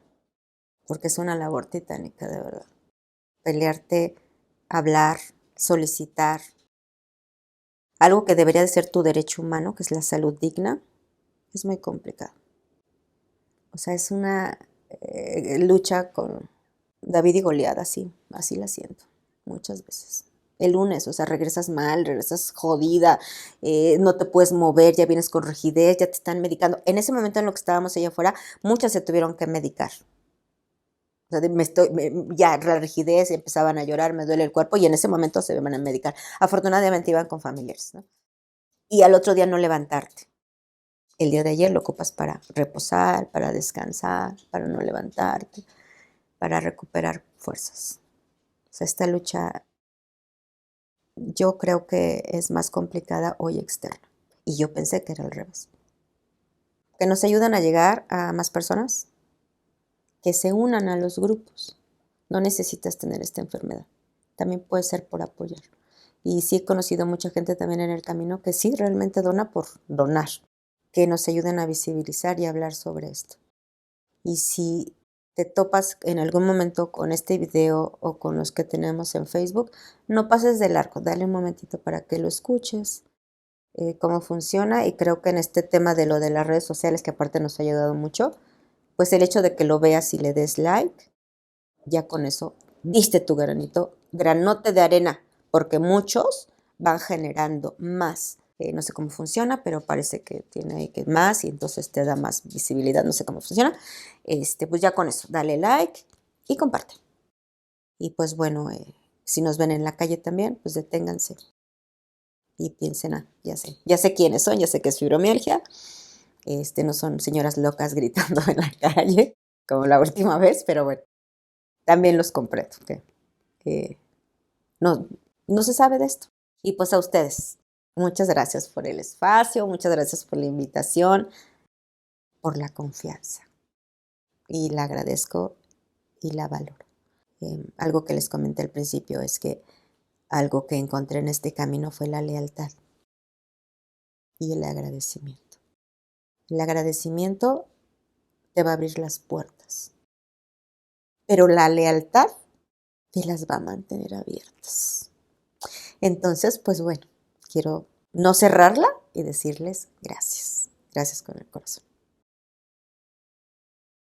Porque es una labor titánica, de verdad. Pelearte, hablar, solicitar. Algo que debería de ser tu derecho humano, que es la salud digna, es muy complicado. O sea, es una lucha con David y Goliat, así la siento, muchas veces. El lunes, o sea, regresas mal, regresas jodida, no te puedes mover, ya vienes con rigidez, ya te están medicando. En ese momento en lo que estábamos allá afuera, muchas se tuvieron que medicar. O sea, ya la rigidez, empezaban a llorar, me duele el cuerpo, y en ese momento se iban a medicar. Afortunadamente iban con familiares, ¿no? Y al otro día no levantarte. El día de ayer lo ocupas para reposar, para descansar, para no levantarte, para recuperar fuerzas. O sea, esta lucha yo creo que es más complicada hoy externa. Y yo pensé que era al revés. Que nos ayudan a llegar a más personas, que se unan a los grupos. No necesitas tener esta enfermedad. También puede ser por apoyar. Y sí he conocido mucha gente también en el camino que sí realmente dona por donar, que nos ayuden a visibilizar y hablar sobre esto. Y si te topas en algún momento con este video o con los que tenemos en Facebook, no pases de largo, dale un momentito para que lo escuches, cómo funciona. Y creo que en este tema de lo de las redes sociales, que aparte nos ha ayudado mucho, pues el hecho de que lo veas y le des like, ya con eso diste tu granote de arena, porque muchos van generando más. No sé cómo funciona, pero parece que tiene que más y entonces te da más visibilidad, no sé cómo funciona. Pues ya con eso, dale like y comparte. Y pues bueno, si nos ven en la calle también, pues deténganse y piensen, ya sé quiénes son, ya sé que es fibromialgia. No son señoras locas gritando en la calle, como la última vez, pero bueno, también los comprendo. No se sabe de esto. Y pues a ustedes, muchas gracias por el espacio, muchas gracias por la invitación, por la confianza. Y la agradezco y la valoro. Algo que les comenté al principio es que algo que encontré en este camino fue la lealtad y el agradecimiento. El agradecimiento te va a abrir las puertas, pero la lealtad te las va a mantener abiertas. Entonces, pues bueno, quiero no cerrarla y decirles gracias. Gracias con el corazón.